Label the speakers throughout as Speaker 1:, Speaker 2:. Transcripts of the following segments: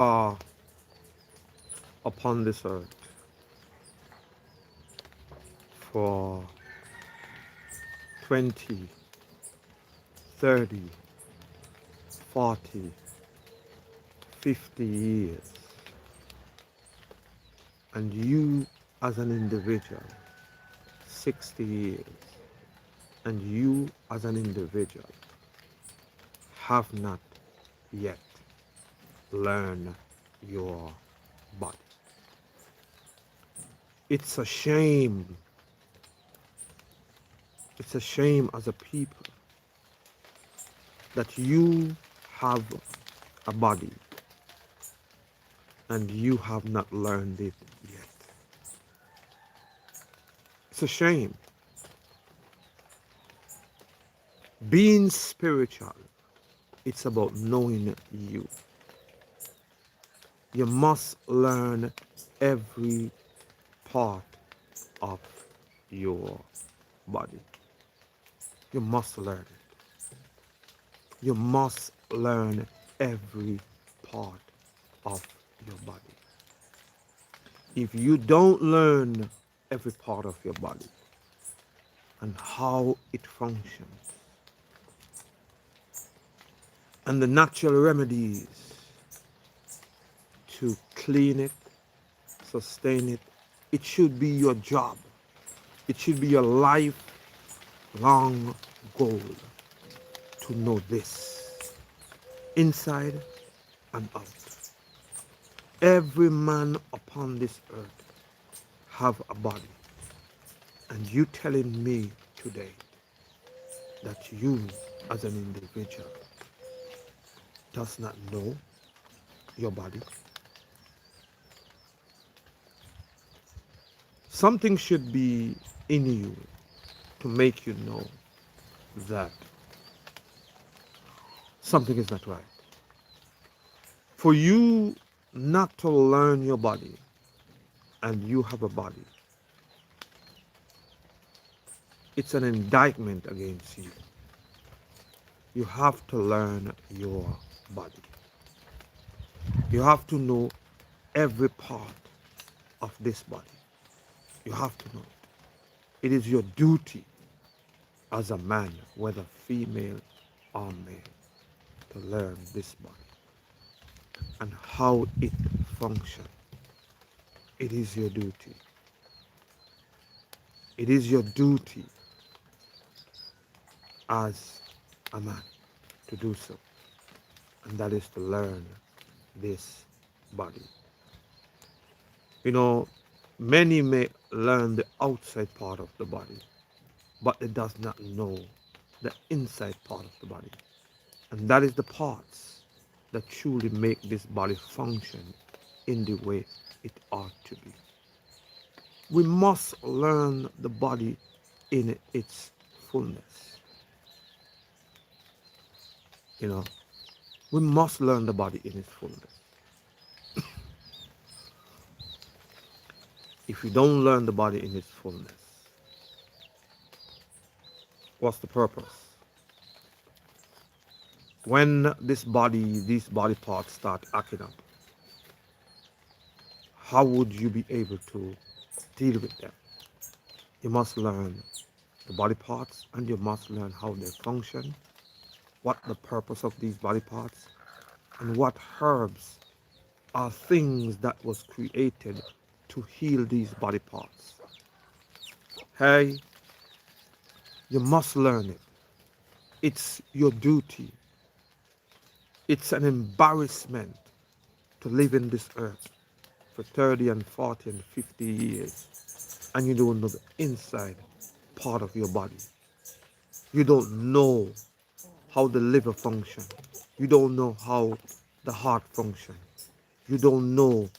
Speaker 1: are upon this earth for 20, 30, 40, 50 years, and you as an individual, 60 years, and you as an individual have not yet learned your body. It's a shame. It's a shame as a people that you have a body and you have not learned it yet. It's a shame. Being spiritual, it's about knowing you. You must learn every part of your body. You must learn it. You must learn every part of your body. If you don't learn every part of your body and how it functions and the natural remedies to clean it, sustain it, it should be your job. It should be your lifelong goal to know this, inside and out. Every man upon this earth have a body. And you telling me today that you as an individual does not know your body? Something should be in you to make you know that something is not right. For you not to learn your body, and you have a body, it's an indictment against you. You have to learn your body. You have to know every part of this body. You have to know it. It is your duty as a man, whether female or male, to learn this body and how it functions. It is your duty. It is your duty as a man to do so, and that is to learn this body. You know, many may learn the outside part of the body, but they does not know the inside part of the body. And that is the parts that truly make this body function in the way it ought to be. We must learn the body in its fullness. You know, we must learn the body in its fullness. If you don't learn the body in its fullness, what's the purpose? When these body parts start acting up, how would you be able to deal with them? You must learn the body parts, and you must learn how they function, what the purpose of these body parts, and what herbs are things that was created to heal these body parts. Hey, you must learn it. It's your duty. It's an embarrassment to live in this earth for 30 and 40 and 50 years and you don't know the inside part of your body. You don't know how the liver functions. You don't know how the heart functions. You don't know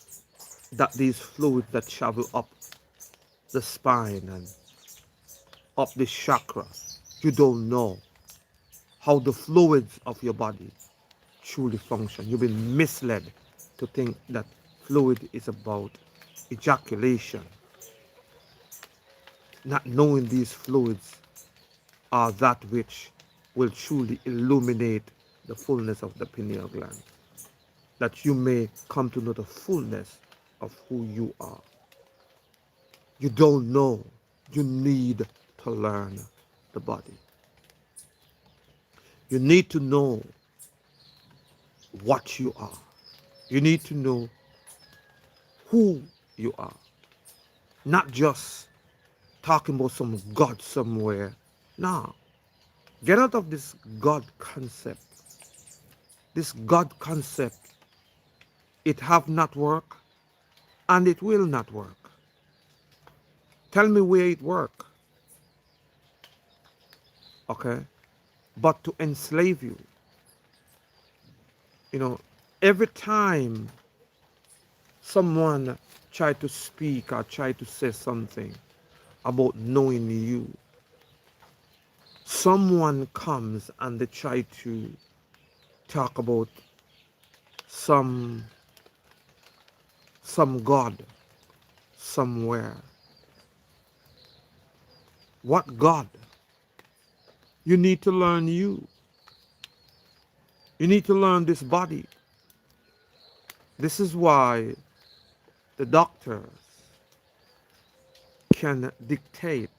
Speaker 1: that these fluids that travel up the spine and up the chakra, you don't know how the fluids of your body truly function. You've been misled to think that fluid is about ejaculation, not knowing these fluids are that which will truly illuminate the fullness of the pineal gland. that you may come to know the fullness of who you are. You don't know. You need to learn the body. You need to know what you are. You need to know who you are. Not just talking about some God somewhere. No. Get out of this God concept. This God concept, it have not worked and it will not work. Tell me where it work. Okay? But to enslave you, you know, every time someone try to speak or try to say something about knowing you, someone comes and they try to talk about some God somewhere. What God? You need to learn you. You need to learn this body. This is why the doctors can dictate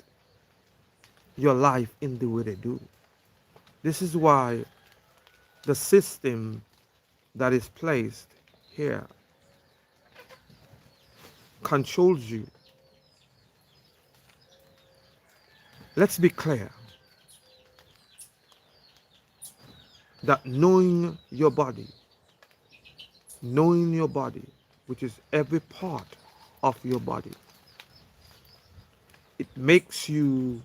Speaker 1: your life in the way they do. This is why the system that is placed here controls you. Let's be clear that knowing your body, which is every part of your body, it makes you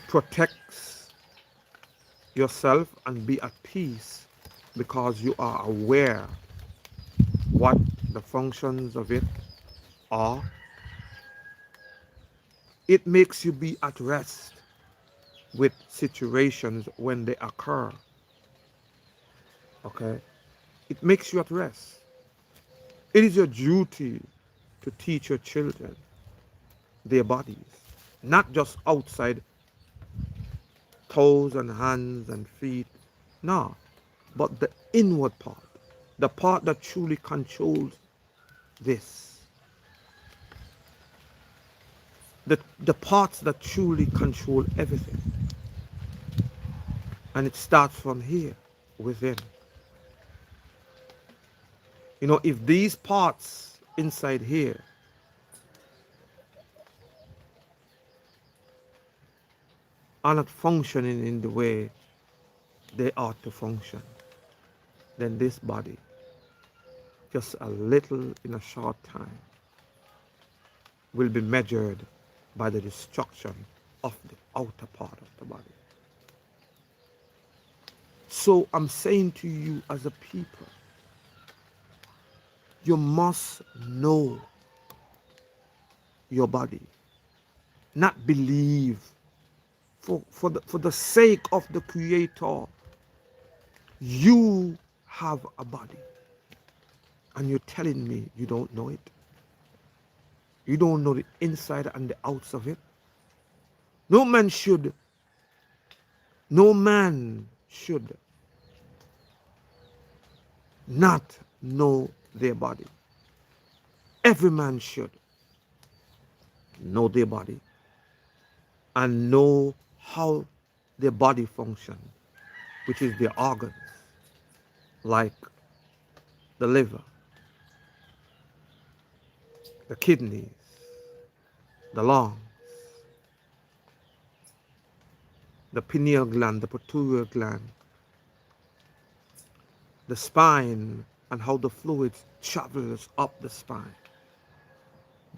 Speaker 1: protect yourself and be at peace because you are aware what the functions of it are. It makes you be at rest with situations when they occur. Okay? It makes you at rest. It is your duty to teach your children their bodies, not just outside toes and hands and feet. No, but the inward part, the part that truly controls this. The parts that truly control everything. And it starts from here, within. You know, if these parts inside here are not functioning in the way they ought to function, then this body, just a little in a short time, will be measured by the destruction of the outer part of the body. So I'm saying to you as a people, you must know your body, not believe. For the sake of the Creator, you have a body. And you're telling me you don't know it? You don't know the inside and the outs of it? No man should not know their body. Every man should know their body and know how their body functions, which is their organs, like the liver, the kidneys, the lungs, the pineal gland, the pituitary gland, the spine, and how the fluids travels up the spine.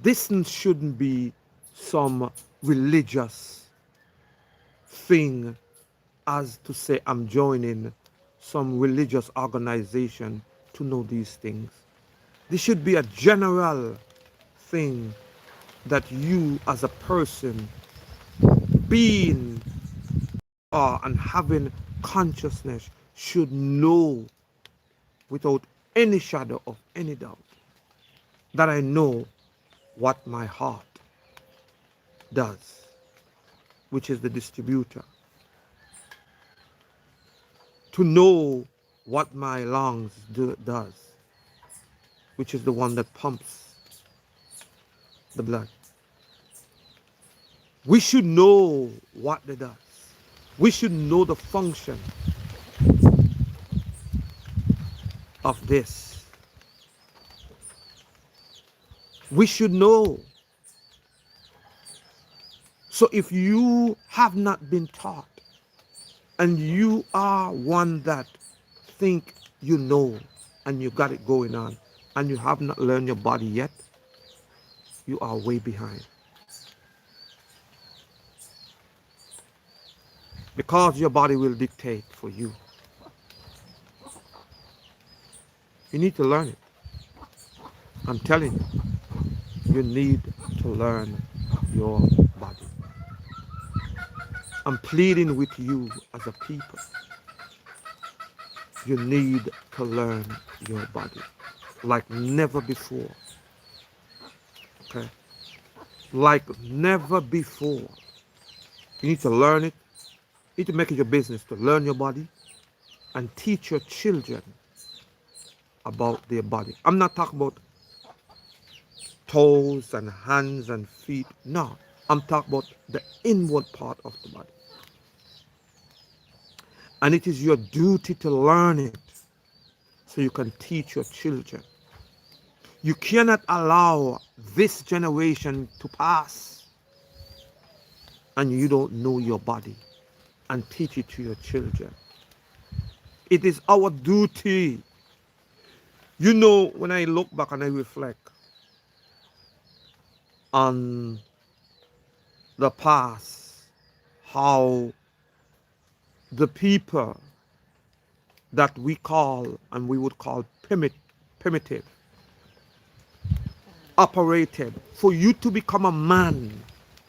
Speaker 1: This shouldn't be some religious thing as to say I'm joining some religious organization to know these things. This should be a general thing that you as a person being and having consciousness should know without any shadow of any doubt that I know what my heart does, which is the distributor. To know what my lungs does, which is the one that pumps the blood. We should know what it does. We should know the function of this. We should know. So if you have not been taught and you are one that think you know and you got it going on and you have not learned your body yet, you are way behind. Because your body will dictate for you. You need to learn it. I'm telling you, you need to learn your body. I'm pleading with you as a people. You need to learn your body like never before. Okay? Like never before. You need to learn it. You need to make it your business to learn your body and teach your children about their body. I'm not talking about toes and hands and feet. No, I'm talking about the inward part of the body. And it is your duty to learn it so you can teach your children. You cannot allow this generation to pass and you don't know your body and teach it to your children. It is our duty. You know, when I look back and I reflect on the past, how the people that we call and we would call primitive operated. For you to become a man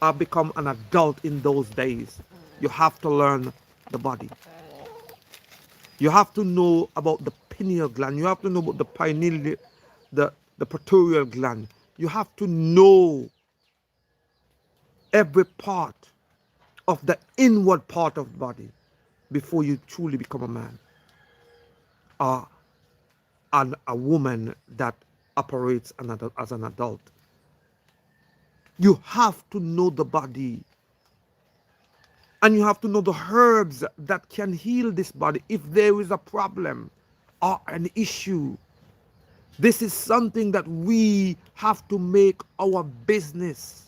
Speaker 1: or become an adult in those days, you have to learn the body. You have to know about the pineal gland. You have to know about the pineal, the pituitary gland. You have to know every part of the inward part of the body before you truly become a man or a woman that operates as an adult. You have to know the body. And you have to know the herbs that can heal this body if there is a problem or an issue. This is something that we have to make our business.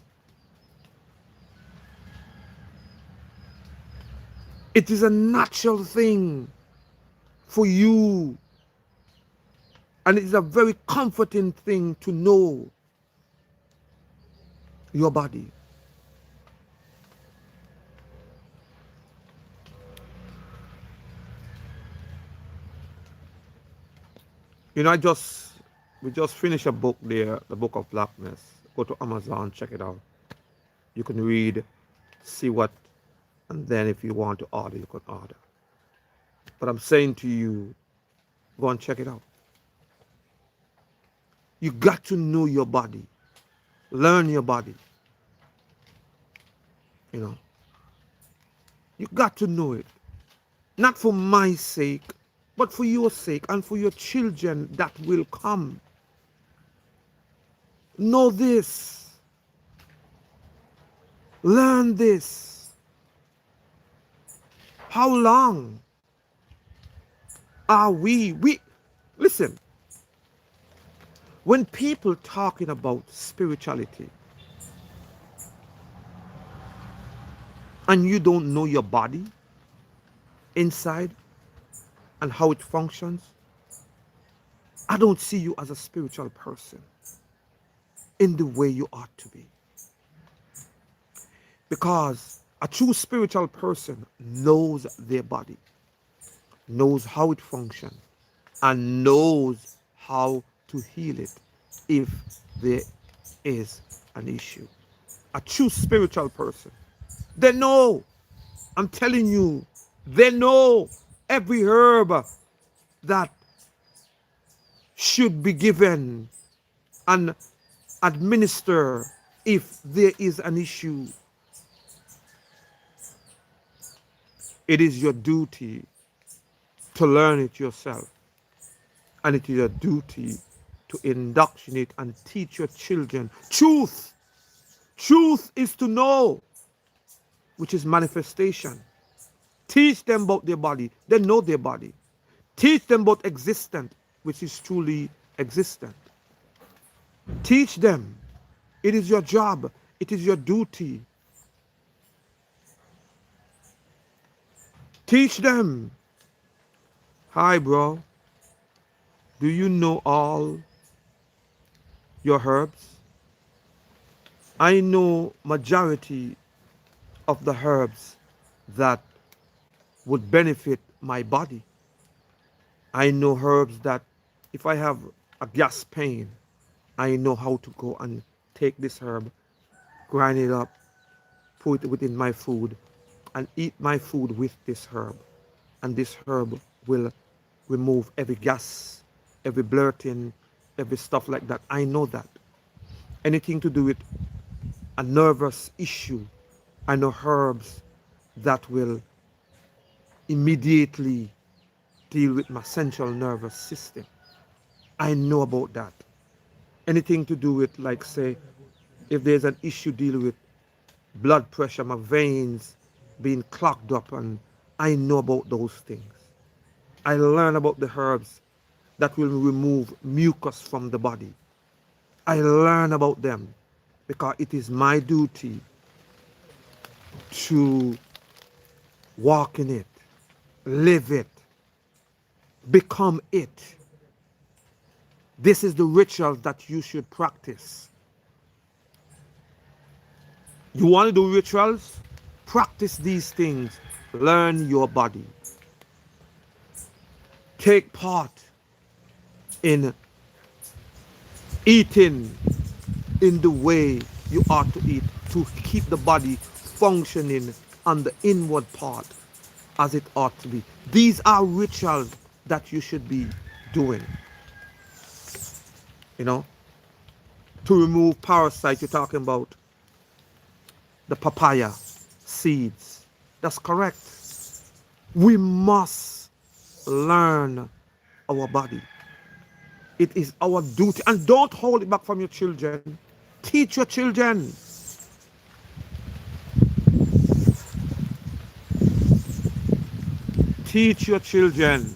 Speaker 1: It is a natural thing for you. And it is a very comforting thing to know your body. You know, we just finished a book there, the Book of Blackness. Go to Amazon, check it out. You can read, see what, and then if you want to order, you can order. But I'm saying to you, go and check it out. You got to know your body. Learn your body. You know. You got to know it. Not for my sake, but for your sake and for your children that will come. Know this. Learn this. How long are we listen, when people talking about spirituality and you don't know your body inside and how it functions, I don't see you as a spiritual person in the way you ought to be. Because a true spiritual person knows their body, knows how it functions, and knows how to heal it if there is an issue. A true spiritual person, they know, I'm telling you, they know every herb that should be given and administer if there is an issue. It is your duty to learn it yourself. And it is your duty to indoctrinate and teach your children truth. Truth is to know, which is manifestation. Teach them about their body. They know their body. Teach them about existent, which is truly existent. Teach them. It is your job. It is your duty. Teach them. Hi, bro. Do you know all your herbs? I know majority of the herbs that would benefit my body. I know herbs that if I have a gas pain, I know how to go and take this herb, grind it up, put it within my food, and eat my food with this herb. And this herb will remove every gas, every blurting, every stuff like that. I know that. Anything to do with a nervous issue, I know herbs that will immediately deal with my central nervous system. I know about that. Anything to do with, like, say, if there's an issue dealing with blood pressure, my veins being clogged up, and I know about those things. I learn about the herbs that will remove mucus from the body. I learn about them because it is my duty to walk in it, live it, become it. This is the ritual that you should practice. You want to do rituals? Practice these things. Learn your body. Take part in eating in the way you ought to eat to keep the body functioning on the inward part as it ought to be. These are rituals that you should be doing. You know, to remove parasites, you're talking about the papaya seeds. That's correct. We must learn our body. It is our duty. And don't hold it back from your children. Teach your children. Teach your children.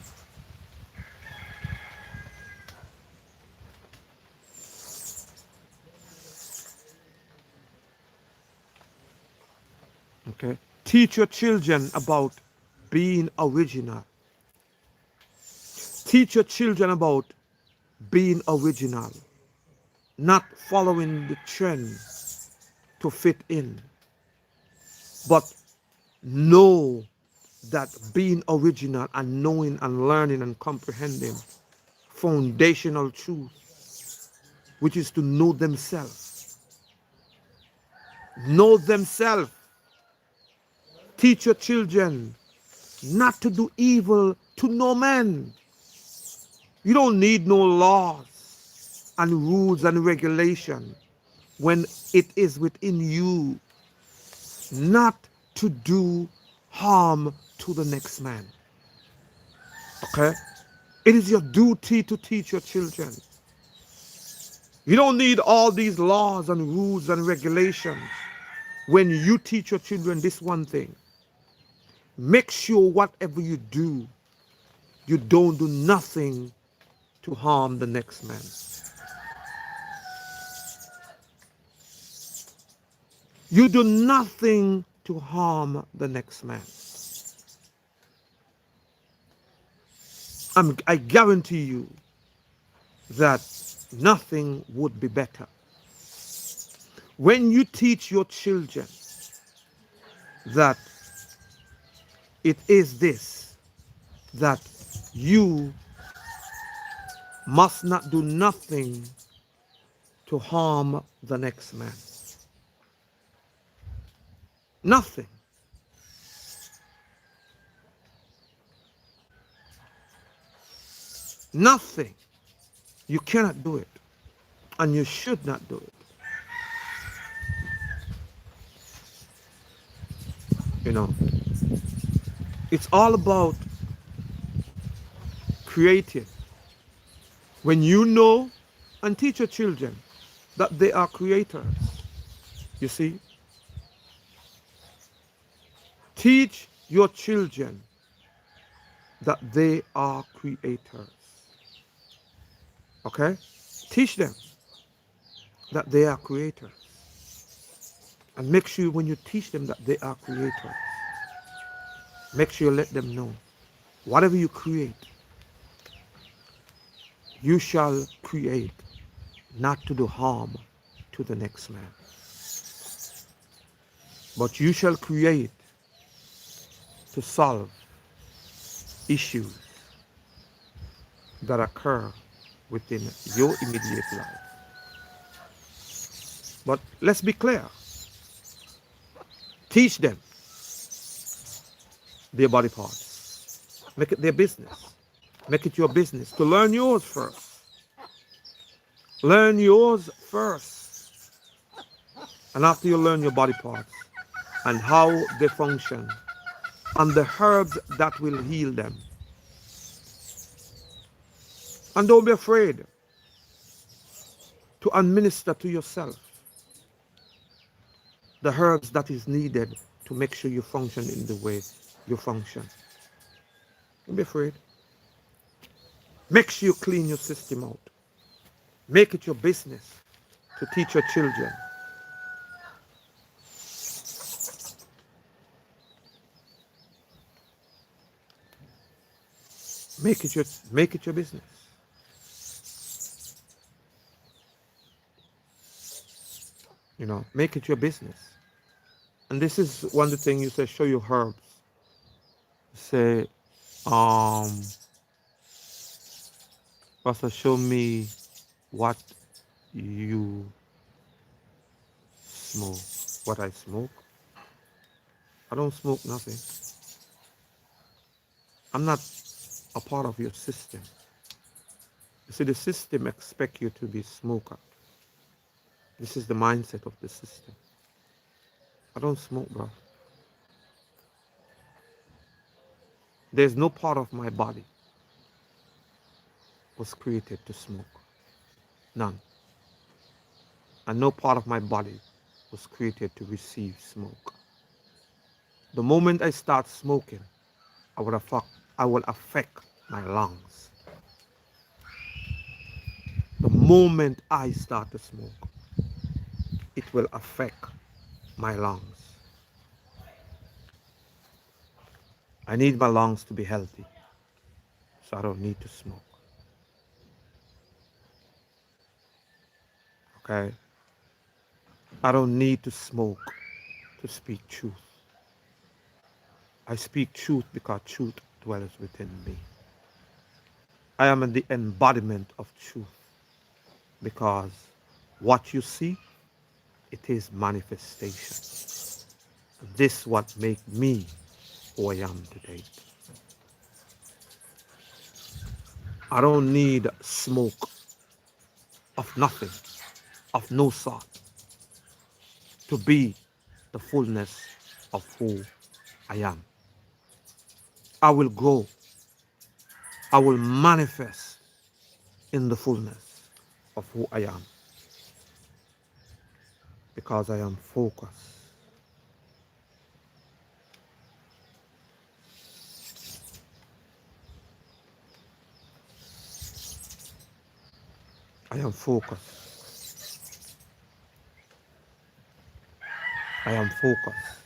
Speaker 1: Okay? Teach your children about being original. Teach your children about being original, not following the trend to fit in, but know that being original and knowing and learning and comprehending foundational truth, which is to know themselves. Know themselves. Teach your children not to do evil to no man. You don't need no laws and rules and regulation when it is within you not to do harm to the next man. Okay? It is your duty to teach your children. You don't need all these laws and rules and regulations when you teach your children this one thing. Make sure whatever you do, you don't do nothing to harm the next man. You do nothing to harm the next man. I guarantee you that nothing would be better. When you teach your children that it is this, that you must not do nothing to harm the next man. Nothing. Nothing. You cannot do it. And you should not do it. You know, it's all about created. When you know and teach your children that they are creators, you see, teach your children that they are creators. Okay? Teach them that they are creators. And make sure when you teach them that they are creators, make sure you let them know whatever you create, you shall create not to do harm to the next man, but you shall create to solve issues that occur within your immediate life. But let's be clear. Teach them their body parts. Make it their business. Make it your business to learn yours first. Learn yours first. And after you learn your body parts and how they function and the herbs that will heal them. And don't be afraid to administer to yourself the herbs that is needed to make sure you function in the way you function. Don't be afraid. Make sure you clean your system out. Make it your business to teach your children. Make it your business. You know, make it your business. And this is one of the things you say, show your herbs. Say, Pastor, show me what you smoke. What I smoke? I don't smoke nothing. I'm not a part of your system. You see, the system expects you to be a smoker. This is the mindset of the system. I don't smoke, bro. There's no part of my body was created to smoke. None. And no part of my body was created to receive smoke. The moment I start smoking, I will affect my lungs. The moment I start to smoke, it will affect my lungs. I need my lungs to be healthy, so I don't need to smoke. Okay? I don't need to smoke to speak truth. I speak truth because truth dwells within me. I am the embodiment of truth because what you see, it is manifestation. This is what makes me who I am today. I don't need smoke of nothing, of no sort, to be the fullness of who I am. I will grow. I will manifest in the fullness of who I am because I am focused. I am focused. I am focused.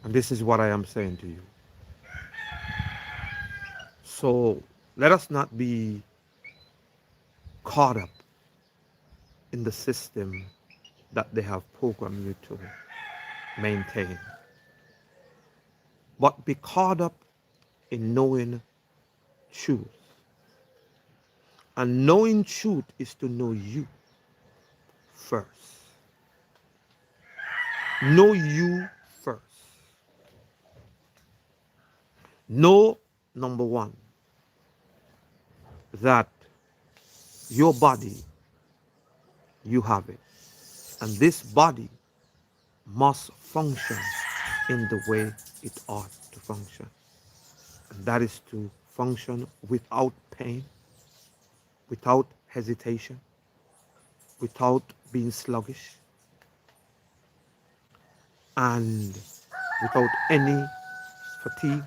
Speaker 1: And this is what I am saying to you. So let us not be caught up in the system that they have programmed you to maintain. But be caught up in knowing truth. And knowing truth is to know you first. Know you first. Know, number one, that your body, you have it. And this body must function in the way it ought to function. and that is to function without pain, without hesitation, without being sluggish, and without any fatigue.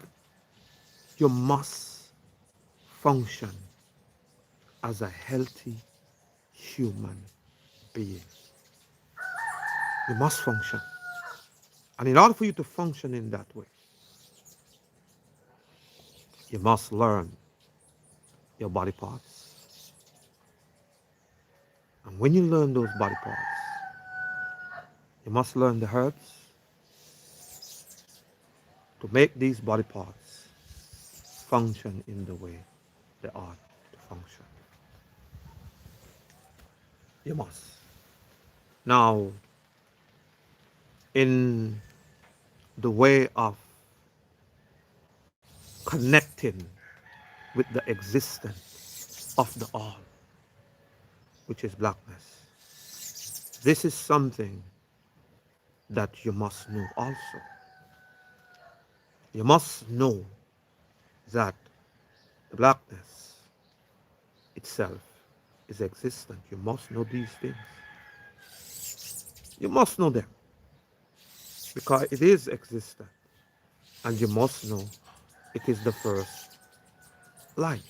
Speaker 1: You must function as a healthy human being. You must function. And in order for you to function in that way, you must learn your body parts. And when you learn those body parts, you must learn the herbs to make these body parts function in the way they ought to function. You must. Now, in the way of connecting with the existence of the all, which is blackness, this is something that you must know also. You must know that the blackness itself is existent. You must know these things. You must know them because it is existent. And you must know it is the first light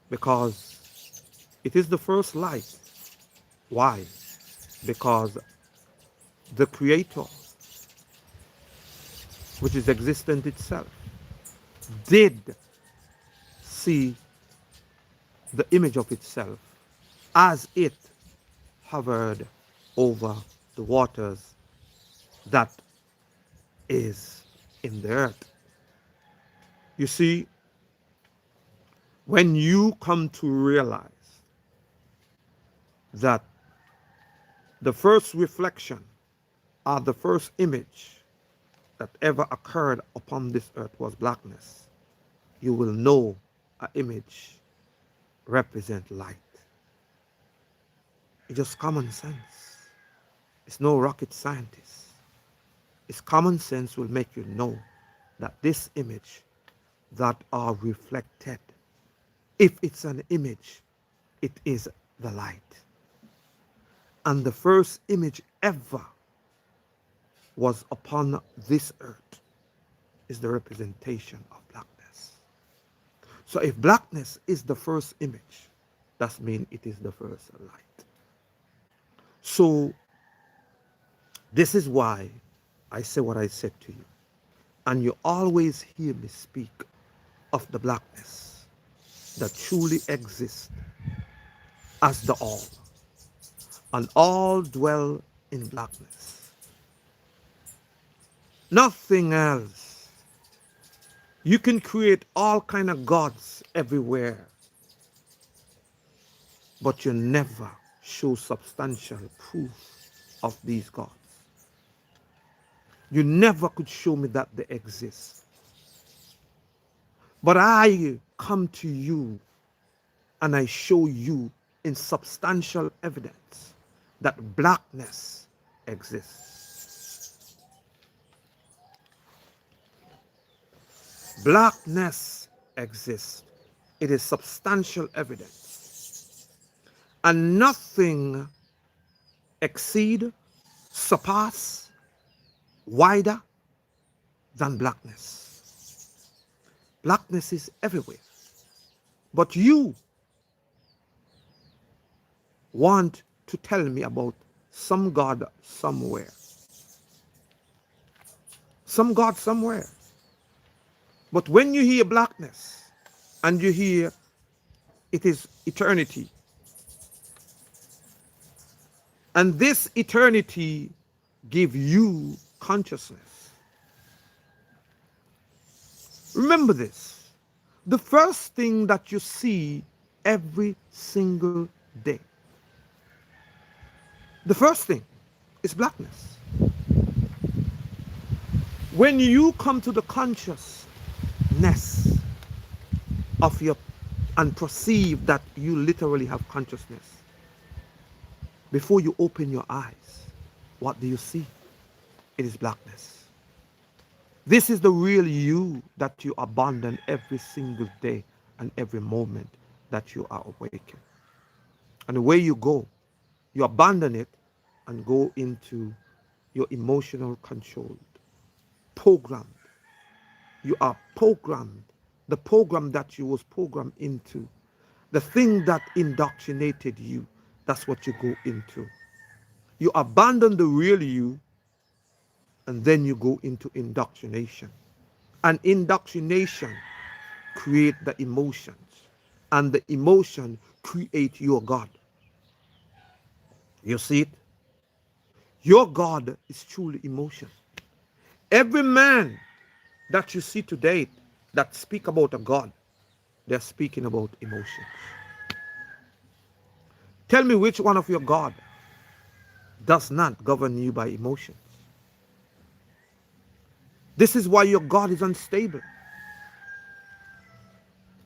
Speaker 1: because it is the first light. Why? Because the Creator, which is existent itself, did see the image of itself as it hovered over the waters that is in the earth. You see, when you come to realize that the first reflection or the first image that ever occurred upon this earth was blackness, you will know an image represent light. It's just common sense. It's no rocket scientist. It's common sense will make you know that this image that are reflected, if it's an image, it is the light. And the first image ever was upon this earth is the representation of blackness. So if blackness is the first image, that means it is the first light. So this is why I say what I said to you. And you always hear me speak of the blackness that truly exists as the all. And all dwell in blackness. Nothing else. You can create all kind of gods everywhere, but you never show substantial proof of these gods. You never could show me that they exist. But I come to you and I show you in substantial evidence that blackness exists. Blackness exists. It is substantial evidence. And nothing exceed, surpass, wider than blackness. Blackness is everywhere. But you want to tell me about some God somewhere. Some God somewhere. But when you hear blackness and you hear it is eternity, and this eternity give you consciousness. Remember this. The first thing that you see every single day, the first thing is blackness. When you come to the consciousness of your and perceive that you literally have consciousness, before you open your eyes, what do you see? It is blackness. This is the real you that you abandon every single day and every moment that you are awakened. And the way you go, you abandon it and go into your emotional control. Programmed. You are programmed. The program that you was programmed into. The thing that indoctrinated you, that's what you go into. You abandon the real you and then you go into indoctrination. And indoctrination create the emotions. And the emotion create your God. You see it? Your God is truly emotion. Every man that you see today that speak about a God, they're speaking about emotions. Tell me which one of your God does not govern you by emotions. This is why your God is unstable,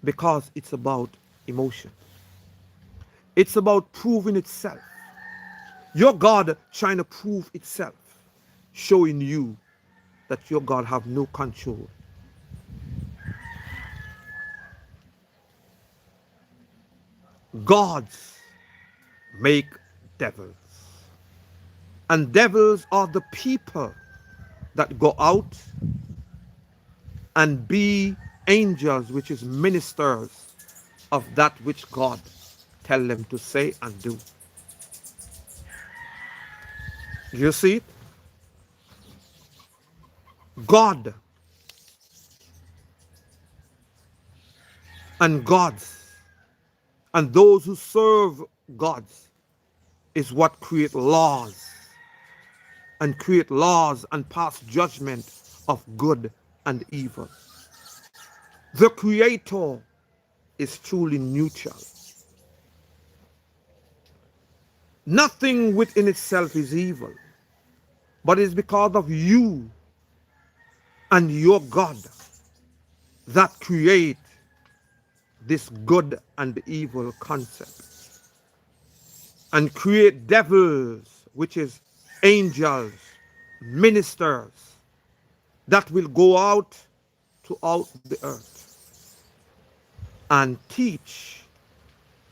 Speaker 1: because it's about emotion. It's about proving itself. Your God trying to prove itself, showing you that your God have no control. Gods make devils. And devils are the people that go out and be angels, which is ministers of that which God tell them to say and do. You see it? God and gods and those who serve gods is what create laws and pass judgment of good and evil. The creator is truly neutral. Nothing within itself is evil, but it's because of you and your God that create this good and evil concept and create devils, which is angels, ministers that will go out throughout the earth and teach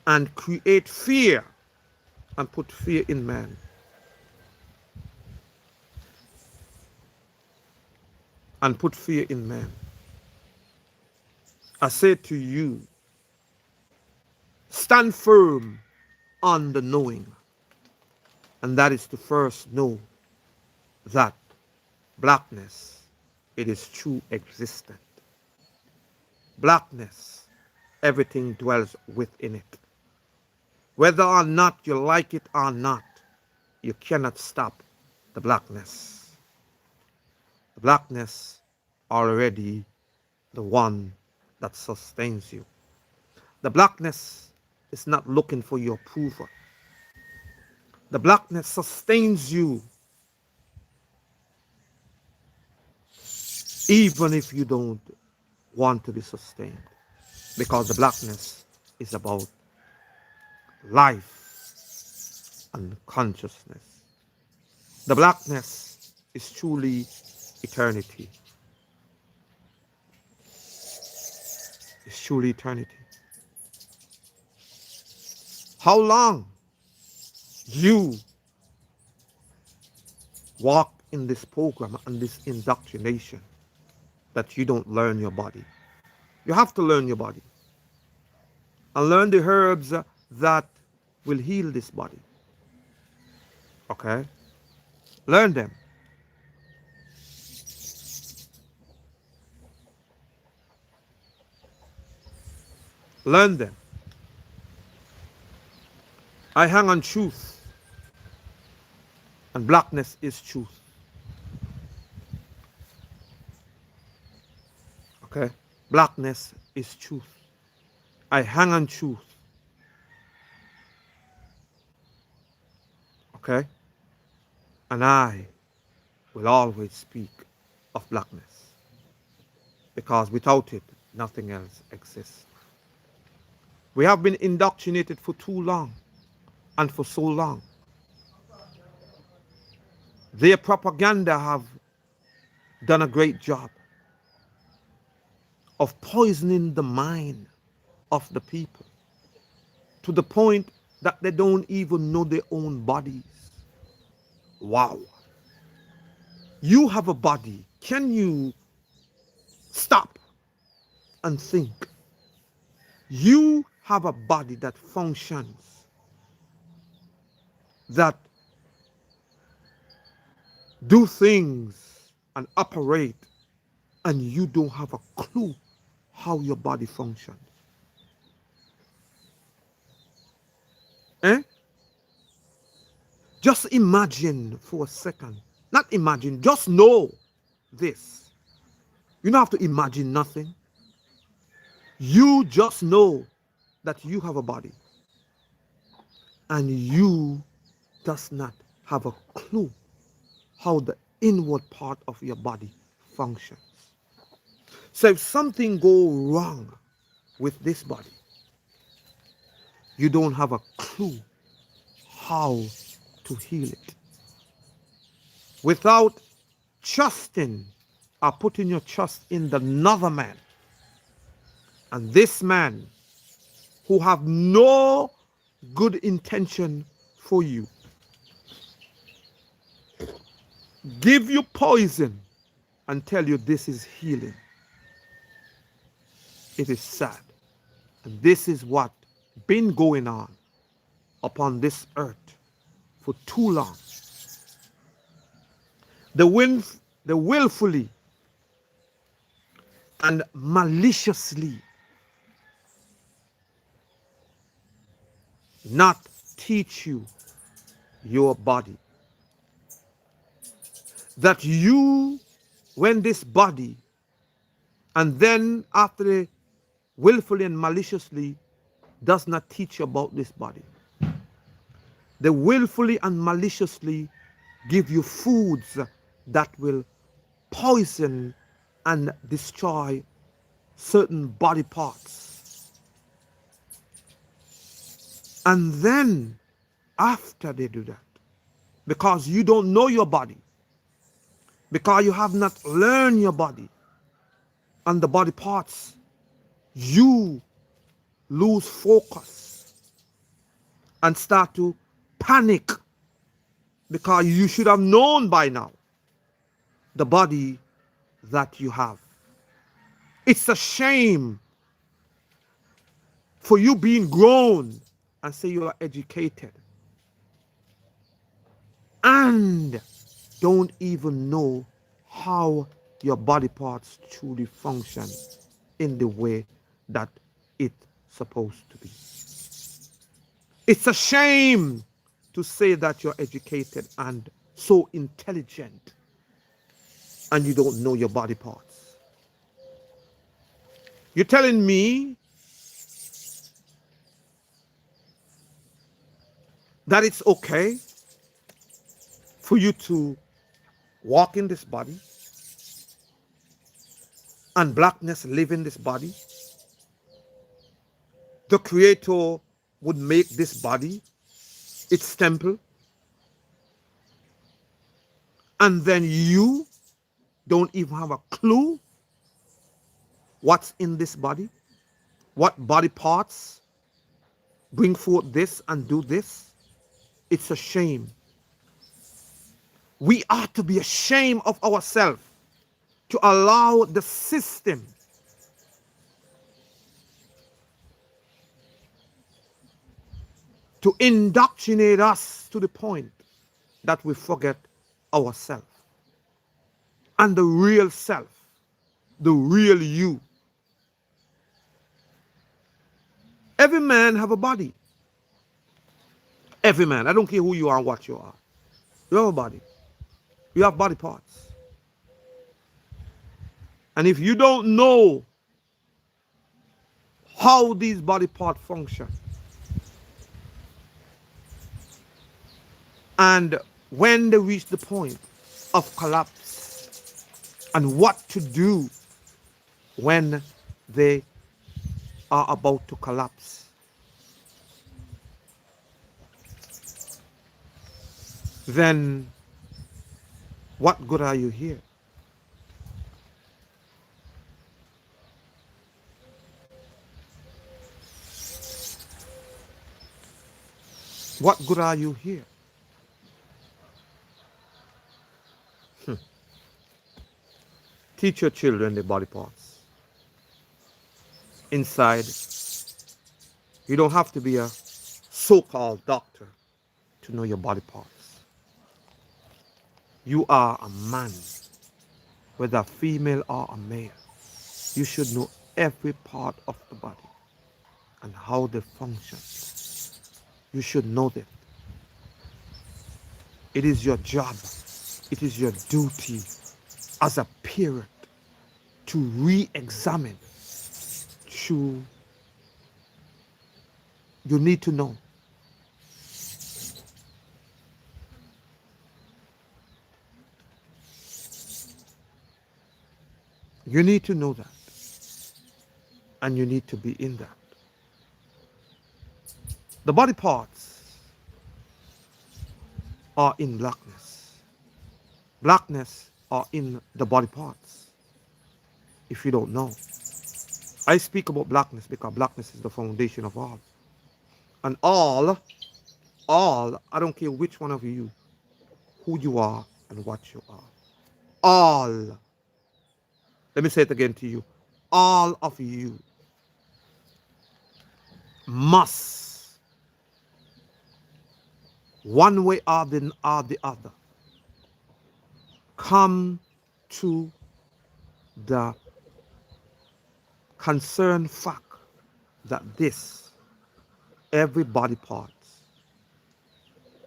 Speaker 1: and create fear and put fear in man. And put fear in man. I say to you, stand firm on the knowing. And that is to first know that blackness, it is true existent. Blackness, everything dwells within it. Whether or not you like it or not, you cannot stop the blackness. The blackness already the one that sustains you. The blackness is not looking for your approval. The blackness sustains you even if you don't want to be sustained, because the blackness is about life and consciousness. The blackness is truly eternity. It's truly eternity. How long you walk in this program and this indoctrination that you don't learn your body? You have to learn your body and learn the herbs that will heal this body. Okay? Learn them. Learn them. I hang on truth, and blackness is truth. Okay? Blackness is truth. I hang on truth. Okay? And I will always speak of blackness, because without it, nothing else exists. We have been indoctrinated for too long and for so long. Their propaganda have done a great job. of poisoning the mind of the people to the point that they don't even know their own bodies. Wow. You have a body. Can you stop and think? You have a body that functions, that do things and operate, and you don't have a clue how your body functions. Eh? Just imagine for a second. Not imagine, just know this. You don't have to imagine nothing. You just know that you have a body and you does not have a clue how the inward part of your body functions. So if something go wrong with this body, you don't have a clue how to heal it. Without trusting or putting your trust in another man, and this man who have no good intention for you, give you poison and tell you this is healing. It is sad. And this is what been going on upon this earth for too long. The willfully and maliciously not teach you your body. That you, when this body, and then after they willfully and maliciously does not teach you about this body. They willfully and maliciously give you foods that will poison and destroy certain body parts. And then after they do that, because you don't know your body, because you have not learned your body and the body parts, you lose focus and start to panic because you should have known by now the body that you have. It's a shame for you being grown and say you are educated and don't even know how your body parts truly function in the way that it's supposed to be. It's a shame to say that you're educated and so intelligent and you don't know your body parts. You're telling me that it's okay for you to walk in this body and blackness live in this body? The Creator would make this body its temple, and then you don't even have a clue what's in this body, what body parts bring forth this and do this. It's a shame. We ought to be ashamed of ourselves to allow the system to indoctrinate us to the point that we forget ourselves and the real self, the real you. Every man have a body. Every man. I don't care who you are and what you are. You have a body. You have body parts. And if you don't know how these body parts function, and when they reach the point of collapse, and what to do when they are about to collapse, then what good are you here? What good are you here? Teach your children the body parts. Inside, you don't have to be a so-called doctor to know your body parts. You are a man, whether female or a male. You should know every part of the body and how they function. You should know that. It is your job. It is your duty as a parent to re-examine. You need to know. You need to know that. And you need to be in that. The body parts are in blackness. Blackness are in the body parts. If you don't know. I speak about blackness because blackness is the foundation of all. And all, I don't care which one of you, who you are and what you are. All, let me say it again to you. All of you must, one way or the other, come to the concerned fact that this, every body part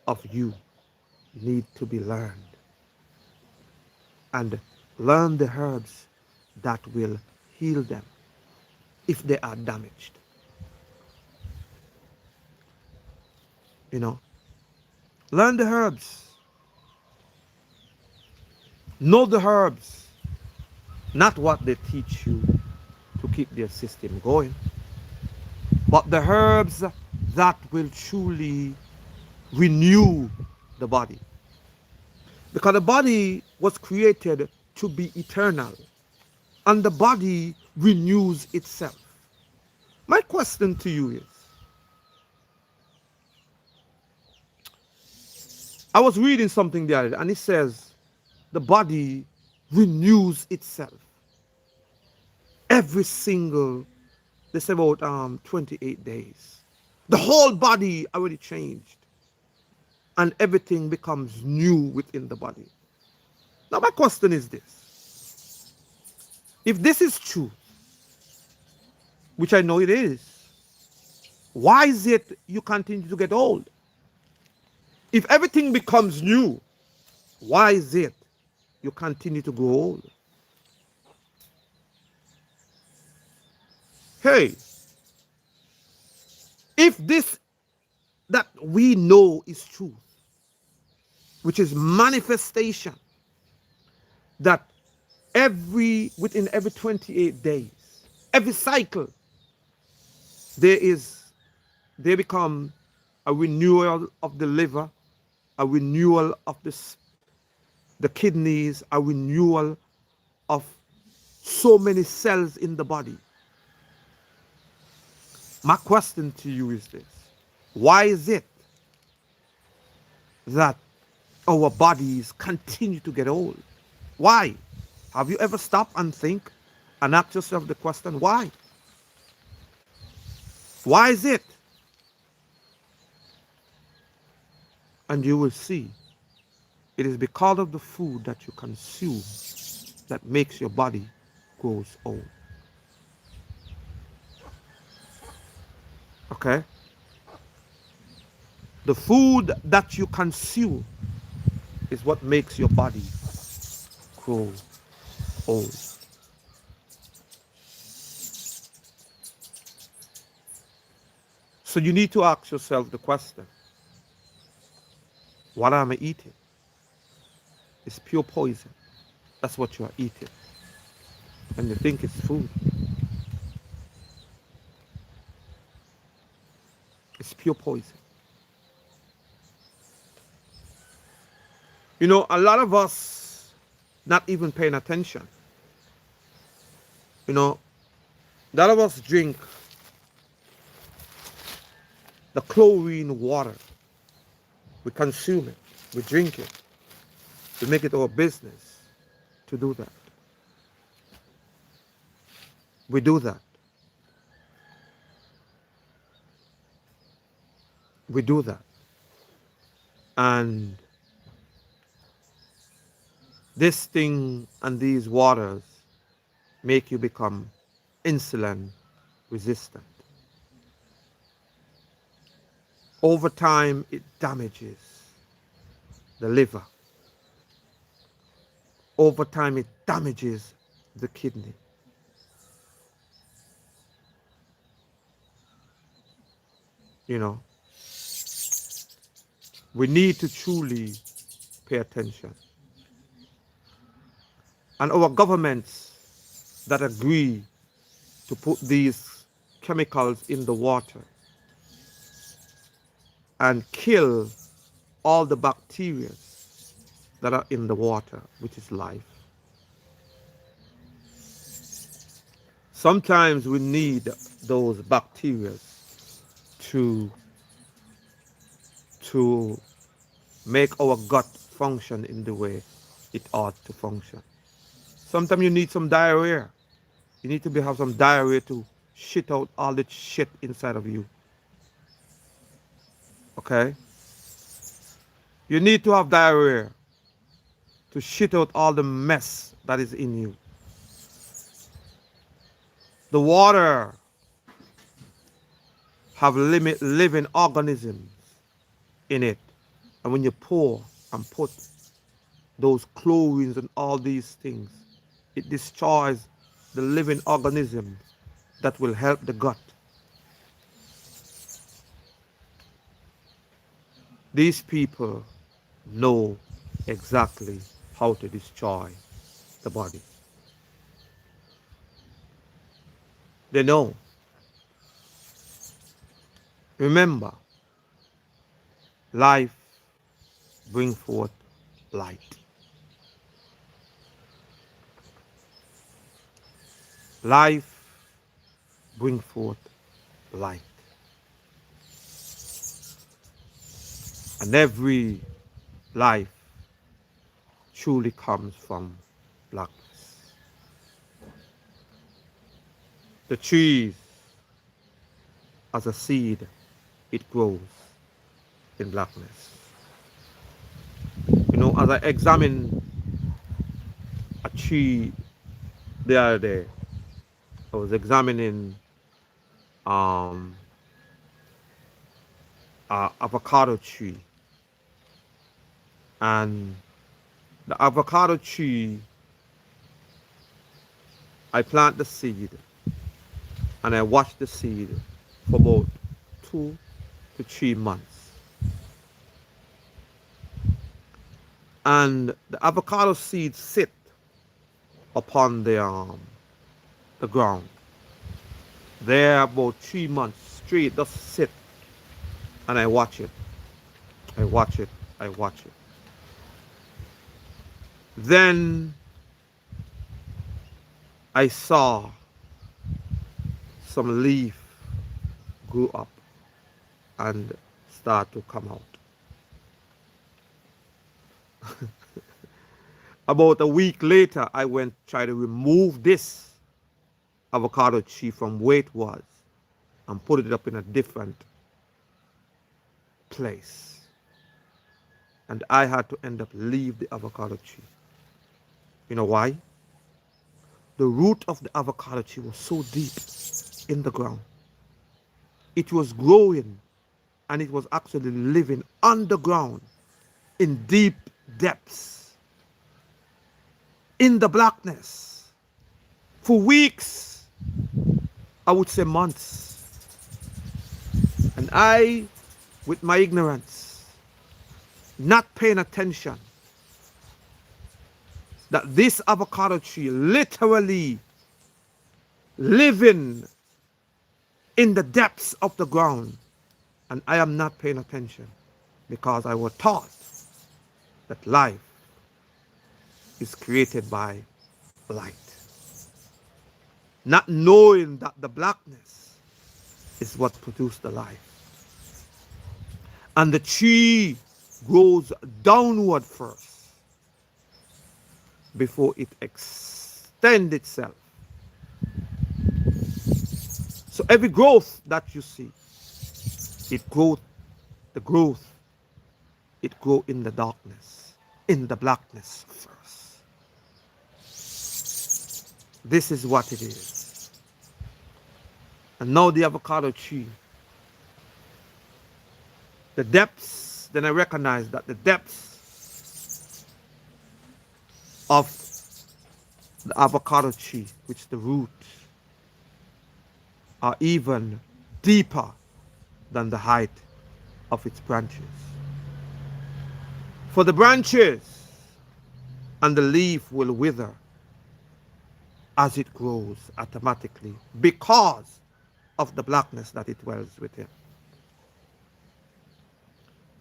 Speaker 1: of you need to be learned. And learn the herbs that will heal them if they are damaged. You know, learn the herbs. Know the herbs, not what they teach you to keep their system going, but the herbs that will truly renew the body. Because the body was created to be eternal, and the body renews itself. My question to you is, I was reading something the other day, and it says the body renews itself every single, they say about 28 days. The whole body already changed, and everything becomes new within the body. Now my question is this. If this is true, which I know it is, why is it you continue to get old? If everything becomes new, why is it you continue to grow old? Hey, if this that we know is truth, which is manifestation, that within every 28 days, every cycle, they become a renewal of the liver, a renewal of the kidneys, a renewal of so many cells in the body. My question to you is this. Why is it that our bodies continue to get old? Why? Have you ever stopped and think and ask yourself the question, why? Why is it? And you will see it is because of the food that you consume that makes your body grows old. Okay? The food that you consume is what makes your body grow old. So you need to ask yourself the question, what am I eating? It's pure poison. That's what you are eating. And you think it's food. It's pure poison. You know, a lot of us not even paying attention. You know, a lot of us drink the chlorine water. We consume it. We drink it. We make it our business to do that. We do that. We do that. And this thing and these waters make you become insulin resistant. Over time, it damages the liver. Over time, it damages the kidney. You know, we need to truly pay attention. And our governments that agree to put these chemicals in the water and kill all the bacteria that are in the water, which is life. Sometimes we need those bacteria to make our gut function in the way it ought to function. Sometimes you need some diarrhea. You need to have some diarrhea to shit out all the shit inside of you. Okay? You need to have diarrhea to shit out all the mess that is in you. The water have living organisms in it. And when you pour and put those chlorines and all these things, it destroys the living organism that will help the gut. These people know exactly how to destroy the body. They know. Remember, life brings forth light. Life brings forth light. And every life truly comes from blackness. The trees, as a seed, it grows in blackness. You know, as I examine a tree the other day, I was examining an avocado tree. And the avocado tree, I plant the seed and I watch the seed for about 2 to 3 months. And the avocado seeds sit upon the ground. There about 3 months straight, just sit. And I watch it. I watch it. I watch it. Then I saw some leaf grew up and start to come out. About a week later, I went try to remove this avocado tree from where it was and put it up in a different place. And I had to end up leave the avocado tree. You know why? The root of the avocado tree was so deep in the ground. It was growing and it was actually living underground in deep depths, in the blackness, for weeks, I would say months. And I, with my ignorance, not paying attention, that this avocado tree literally living in the depths of the ground, and I am not paying attention because I was taught that life is created by light. Not knowing that the blackness is what produced the life. And the tree grows downward first before it extends itself. So every growth that you see, it growth, the growth, it grow in the darkness, in the blackness first. This is what it is. And now the avocado tree, the depths, then I recognize that the depths of the avocado tree, which the roots are even deeper than the height of its branches. For the branches and the leaf will wither as it grows automatically because of the blackness that it dwells within.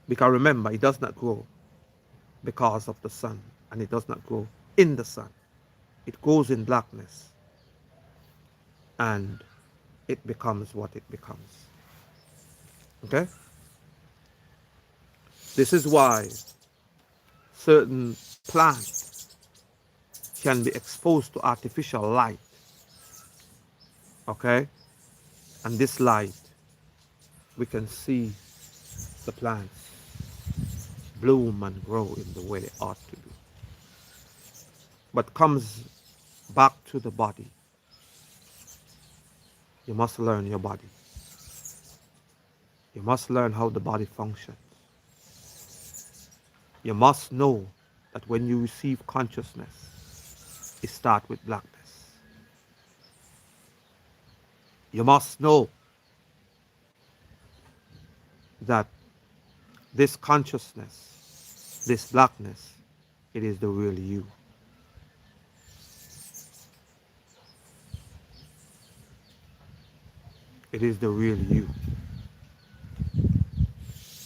Speaker 1: Because remember, it does not grow because of the sun, and it does not grow in the sun. It grows in blackness, and it becomes what it becomes. Okay? This is why certain plants can be exposed to artificial light. Okay? And this light, we can see the plants bloom and grow in the way they ought to be. But comes back to the body. You must learn your body. You must learn how the body functions. You must know that when you receive consciousness, it starts with blackness. You must know that this consciousness, this blackness, it is the real you. It is the real you.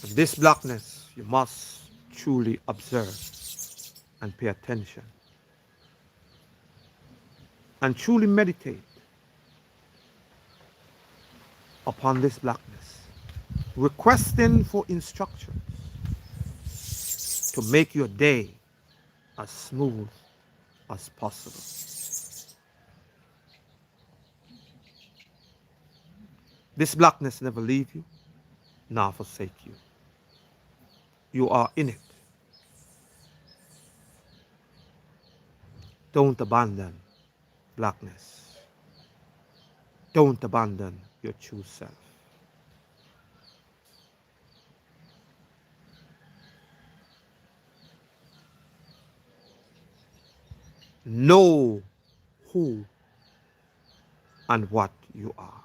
Speaker 1: And this blackness, you must truly observe and pay attention and truly meditate upon this blackness, requesting for instructions to make your day as smooth as possible. This blackness never leave you, nor forsake you. You are in it. Don't abandon blackness. Don't abandon your true self. Know who and what you are.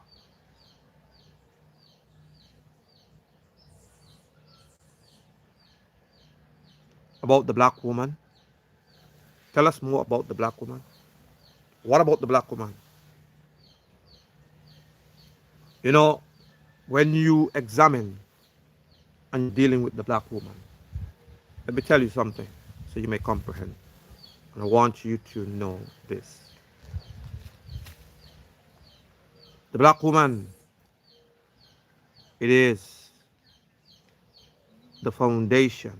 Speaker 1: About the black woman, tell us more about the black woman. What about the black woman? You know, when you examine and dealing with the black woman, let me tell you something so you may comprehend. And I want you to know this. The black woman, it is the foundation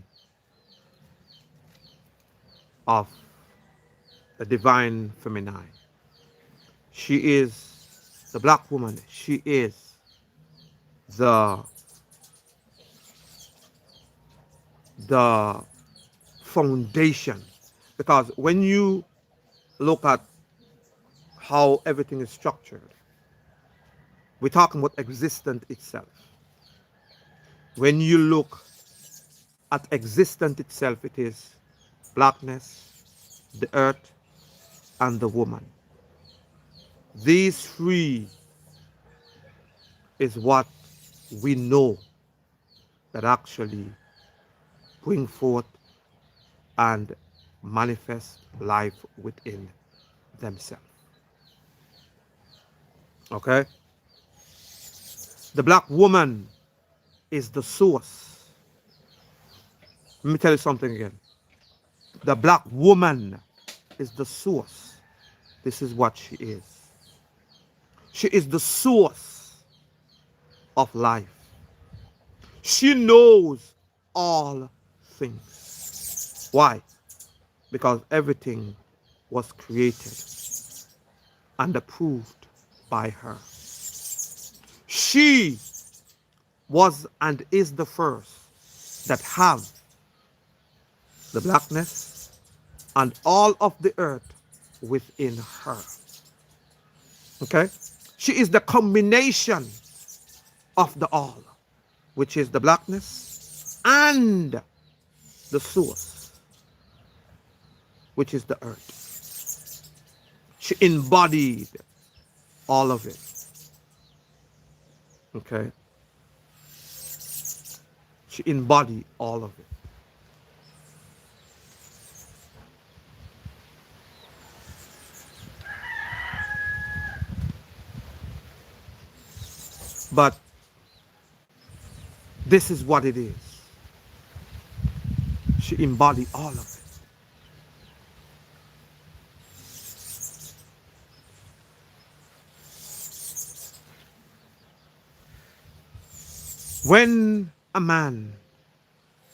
Speaker 1: of the divine feminine. She is the black woman. She is the foundation. Because when you look at how everything is structured, we're talking about existence itself. When you look at existence itself, it is blackness, the earth, and the woman. These three is what we know that actually bring forth and manifest life within themselves. Okay? The black woman is the source. Let me tell you something again. The black woman is the source. This is what she is. She is the source of life. She knows all things. Why? Because everything was created and approved by her. She was and is the first that have the blackness and all of the earth within her. Okay? She is the combination of the all, which is the blackness and the source, which is the earth. She embodied all of it. Okay? She embodied all of it. But this is what it is. She embodied all of it. When a man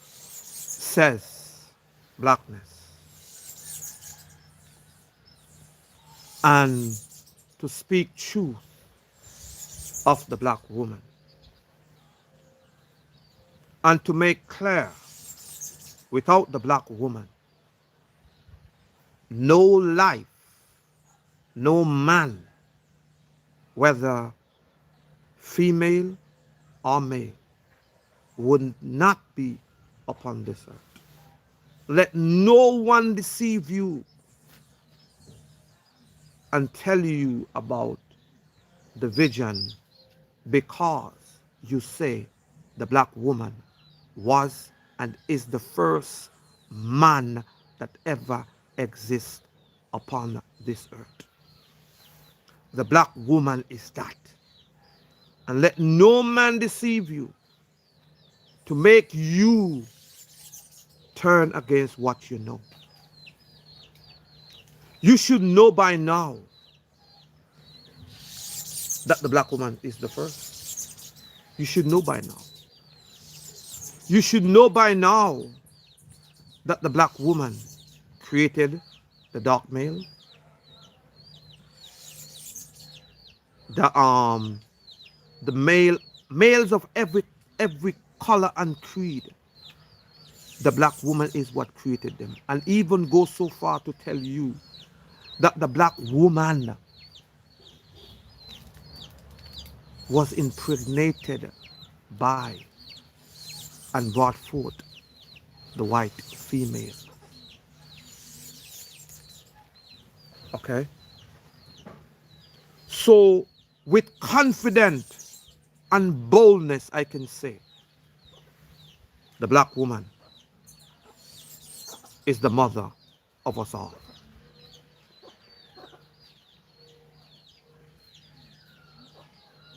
Speaker 1: says blackness and to speak truth of the black woman and to make clear without the black woman, no life, no man, whether female or male, would not be upon this earth. Let no one deceive you and tell you about the vision because you say the black woman was and is the first man that ever exists upon this earth. The black woman is that. And let no man deceive you to make you turn against what you know. You should know by now that the black woman is the first. You should know by now. You should know by now that the black woman created the dark male, the males of every color and creed. The black woman is what created them, and even go so far to tell you that the black woman was impregnated by and brought forth the white female. Okay? So with confidence and boldness I can say the black woman is the mother of us all.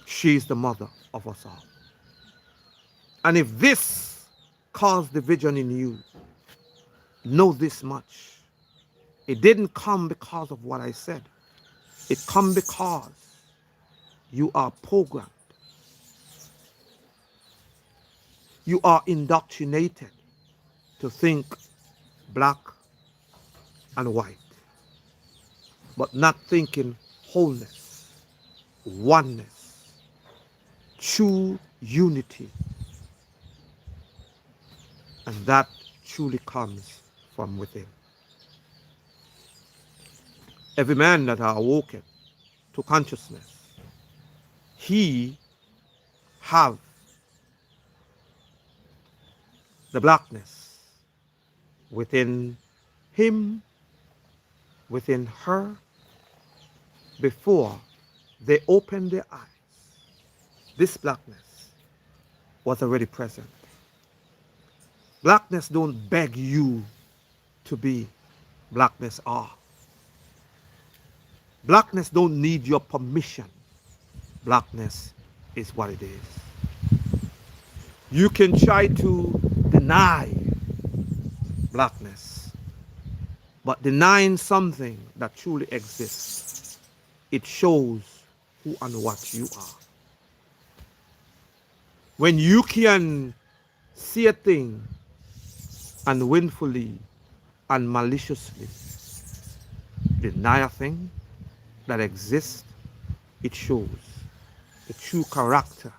Speaker 1: She is the mother of us all. And if this caused division in you, know this much. It didn't come because of what I said. It come because you are programmed. You are indoctrinated to think black and white, but not thinking wholeness, oneness, true unity. And that truly comes from within. Every man that are awoken to consciousness, he have the blackness within him, within her, before they open their eyes. This blackness was already present. Blackness don't beg you to be. Blackness are. Blackness don't need your permission. Blackness is what it is. You can try to deny blackness, but denying something that truly exists, it shows who and what you are. When you can see a thing and willfully and maliciously deny a thing that exists, it shows the true character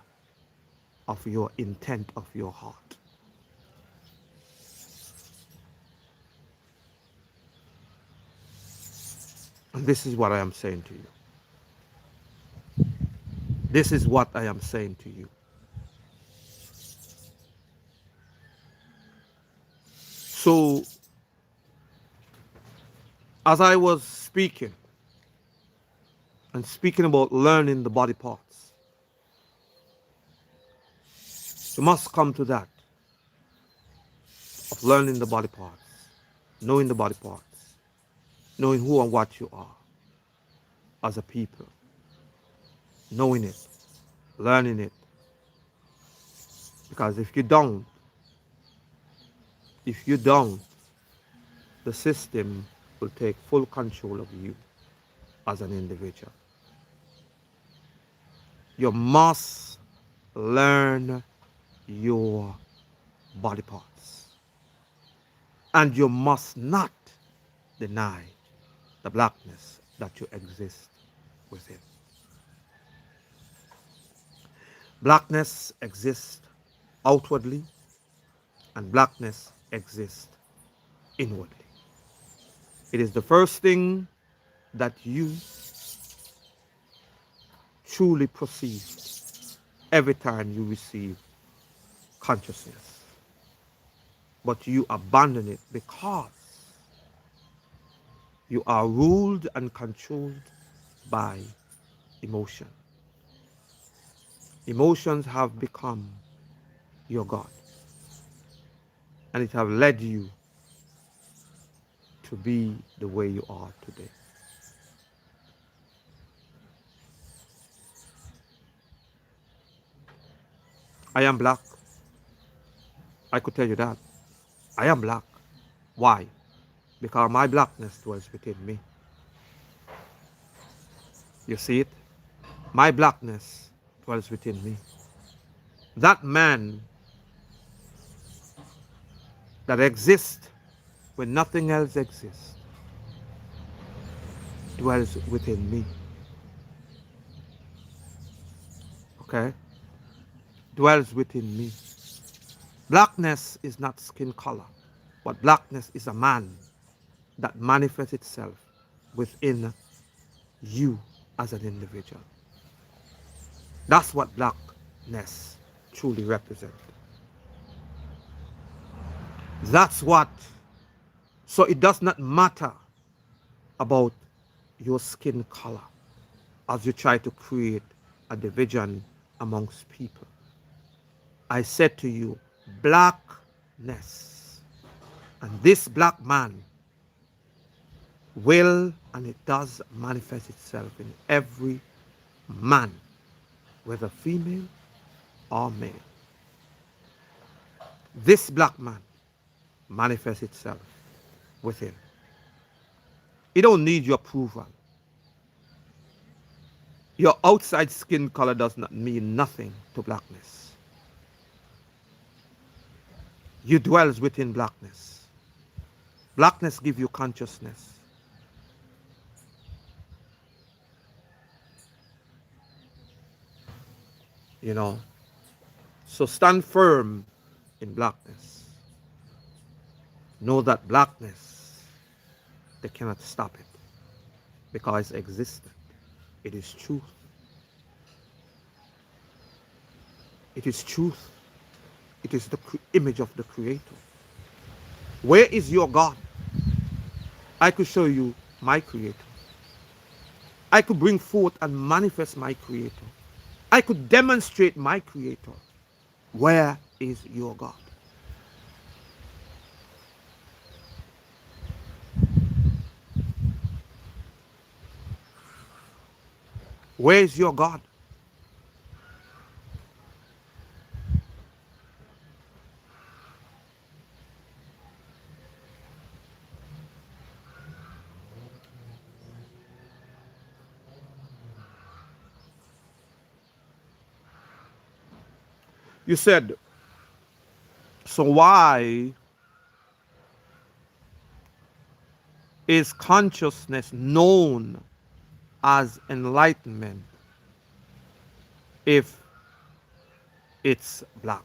Speaker 1: of your intent of your heart. And this is what I am saying to you. This is what I am saying to you. So, as I was speaking and speaking about learning the body parts, you must come to that of learning the body parts, knowing the body parts, knowing who and what you are as a people, knowing it, learning it. Because if you don't, the system will take full control of you as an individual. You must learn your body parts. And you must not deny the blackness that you exist within. Blackness exists outwardly, and blackness exists inwardly. It is the first thing that you truly perceive every time you receive consciousness. But you abandon it because you are ruled and controlled by emotion. Emotions have become your God, and it have led you to be the way you are today. I am black. I could tell you that. I am black. Why? Because my blackness dwells within me. You see it? My blackness dwells within me. That man that exists when nothing else exists dwells within me. Okay? Dwells within me. Blackness is not skin color, but blackness is a man that manifests itself within you as an individual. That's what blackness truly represents. That's what. So it does not matter about your skin color as you try to create a division amongst people. I said to you, blackness. And this black man will and it does manifest itself in every man, whether female or male. This black man manifests itself within. It don't need your approval. Your outside skin color does not mean nothing to blackness. You dwells within blackness. Blackness gives you consciousness. You know, so stand firm in blackness. Know that blackness, they cannot stop it because it's existent. It is truth. It is truth. It is the image of the Creator. Where is your God? I could show you my Creator. I could bring forth and manifest my Creator. I could demonstrate my Creator. Where is your God? Where is your God? You said, so why is consciousness known as enlightenment if it's black?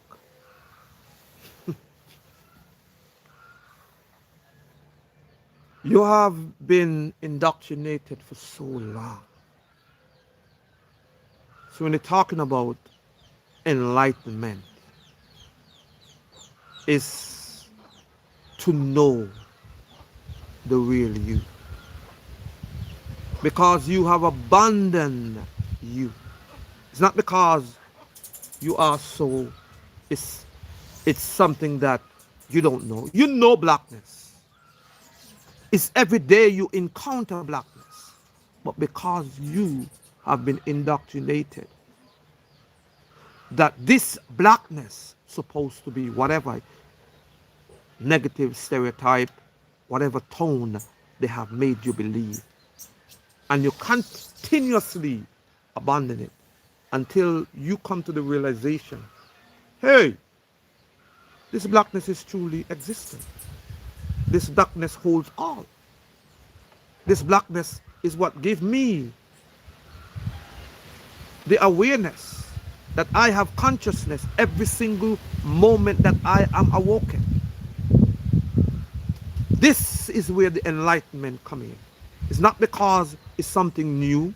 Speaker 1: You have been indoctrinated for so long. So when you're talking about enlightenment, is to know the real you. Because you have abandoned you. It's not because you are so, it's, it's something that you don't know. You know blackness. It's every day you encounter blackness. But because you have been indoctrinated that this blackness supposed to be whatever negative stereotype, whatever tone they have made you believe. And you continuously abandon it until you come to the realization, hey, this blackness is truly existent. This darkness holds all. This blackness is what gave me the awareness that I have consciousness every single moment that I am awoken. This is where the enlightenment comes in. It's not because it's something new.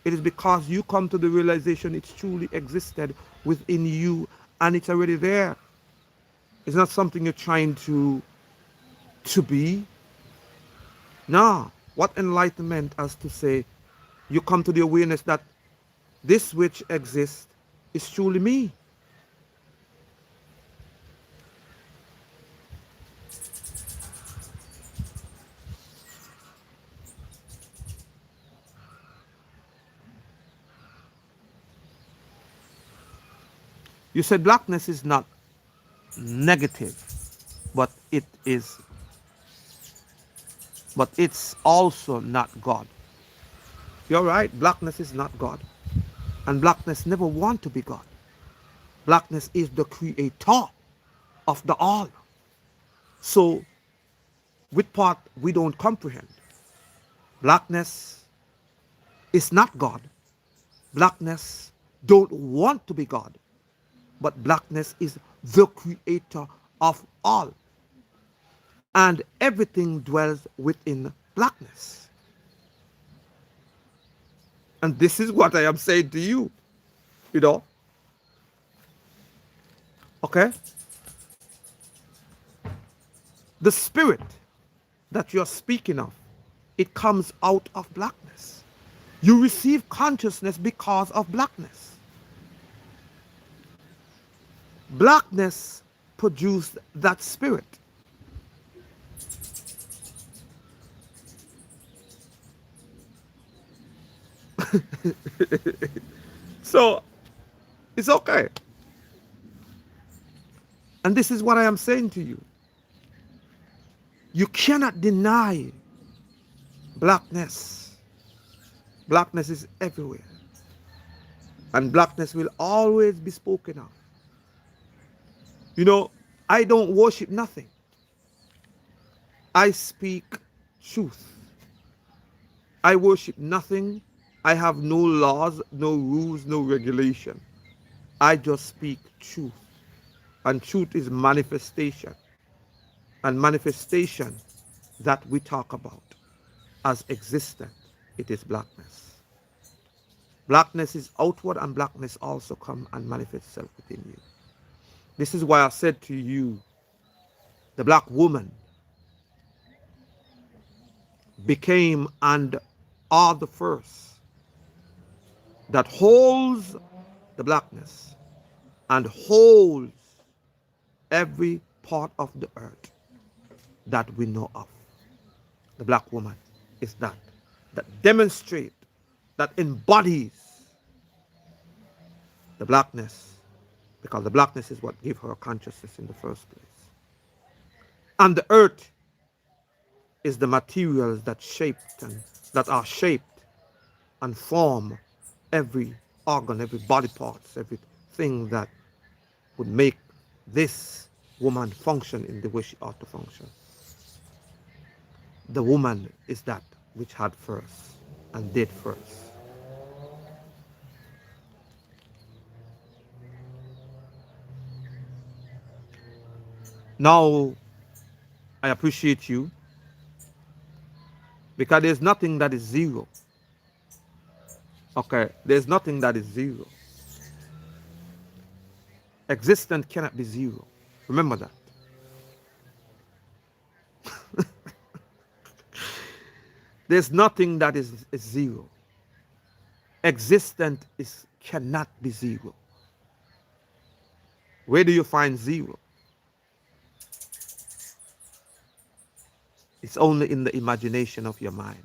Speaker 1: It is because you come to the realization it's truly existed within you and it's already there. It's not something you're trying to be. No. What enlightenment has to say? You come to the awareness that this which exists is truly me. You said blackness is not negative, but it's also not God. You're right, blackness is not God. And blackness never want to be God. Blackness is the creator of the all. So, with part we don't comprehend. Blackness is not God. Blackness don't want to be God. But blackness is the creator of all. And everything dwells within blackness. And this is what I am saying to you. You know? Okay? The spirit that you're speaking of, it comes out of blackness. You receive consciousness because of blackness. Blackness produced that spirit. So, it's okay. And this is what I am saying to you. You cannot deny blackness. Blackness is everywhere. And blackness will always be spoken of. You know, I don't worship nothing. I speak truth. I worship nothing. I have no laws, no rules, no regulation. I just speak truth. And truth is manifestation. And manifestation that we talk about as existent, it is blackness. Blackness is outward and blackness also come and manifest itself within you. This is why I said to you, the black woman became and are the first that holds the blackness and holds every part of the earth that we know of. The black woman is that demonstrates, that embodies the blackness, because the blackness is what gave her consciousness in the first place. And the earth is the materials that shaped and that are shaped and form every organ, every body parts, everything that would make this woman function in the way she ought to function. The woman is that which had first and did first. Now, I appreciate you because there's nothing that is zero. Okay, there's nothing that is zero. Existence cannot be zero. Remember that. There's nothing that is zero. Existence cannot be zero. Where do you find zero? It's only in the imagination of your mind.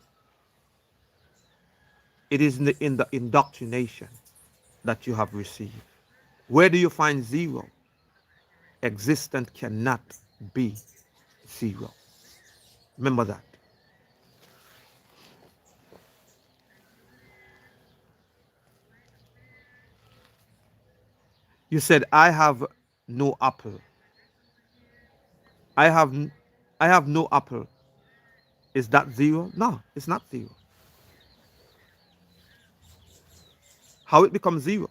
Speaker 1: It is in the indoctrination that you have received. Where do you find zero? Existence cannot be zero. Remember that. You said, I have no apple. I have, I have no apple. Is that zero? No, it's not zero. How it becomes zero?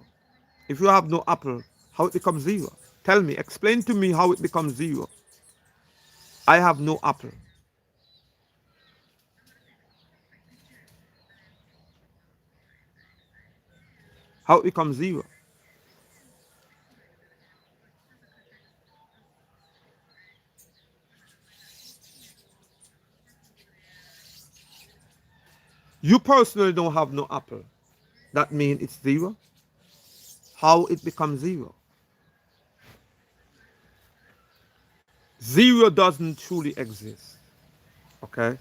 Speaker 1: If you have no apple, how it becomes zero? Tell me, explain to me how it becomes zero. I have no apple. How it becomes zero? You personally don't have no apple. That means it's zero. How it becomes zero? Zero doesn't truly exist. Okay?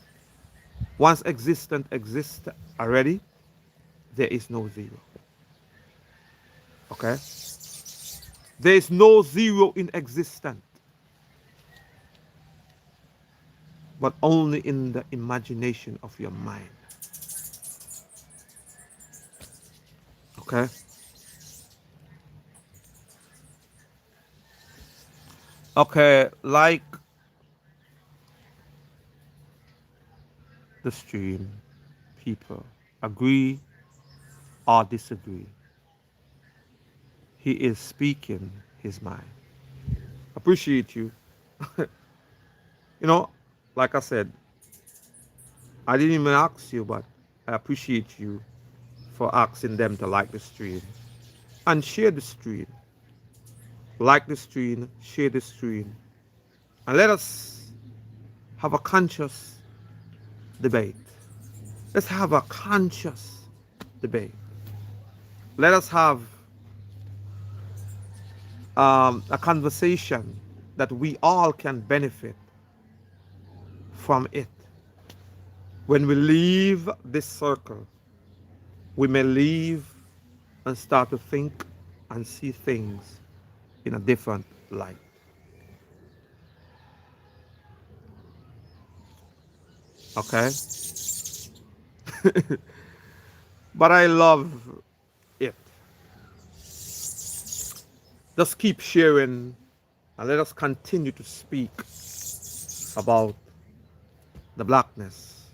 Speaker 1: Once existence exists already, there is no zero. Okay? There is no zero in existence, but only in the imagination of your mind. Okay? Okay, like the stream, people agree or disagree. He is speaking his mind. Appreciate you. You know, like I said, I didn't even ask you, but I appreciate you for asking them to like the stream and share the stream. Like the stream, share the stream, and let us have a conscious debate. Let's have a conscious debate. Let us have a conversation that we all can benefit from it. When we leave this circle, we may leave and start to think and see things in a different light. Okay? But I love it. Just keep sharing and let us continue to speak about the blackness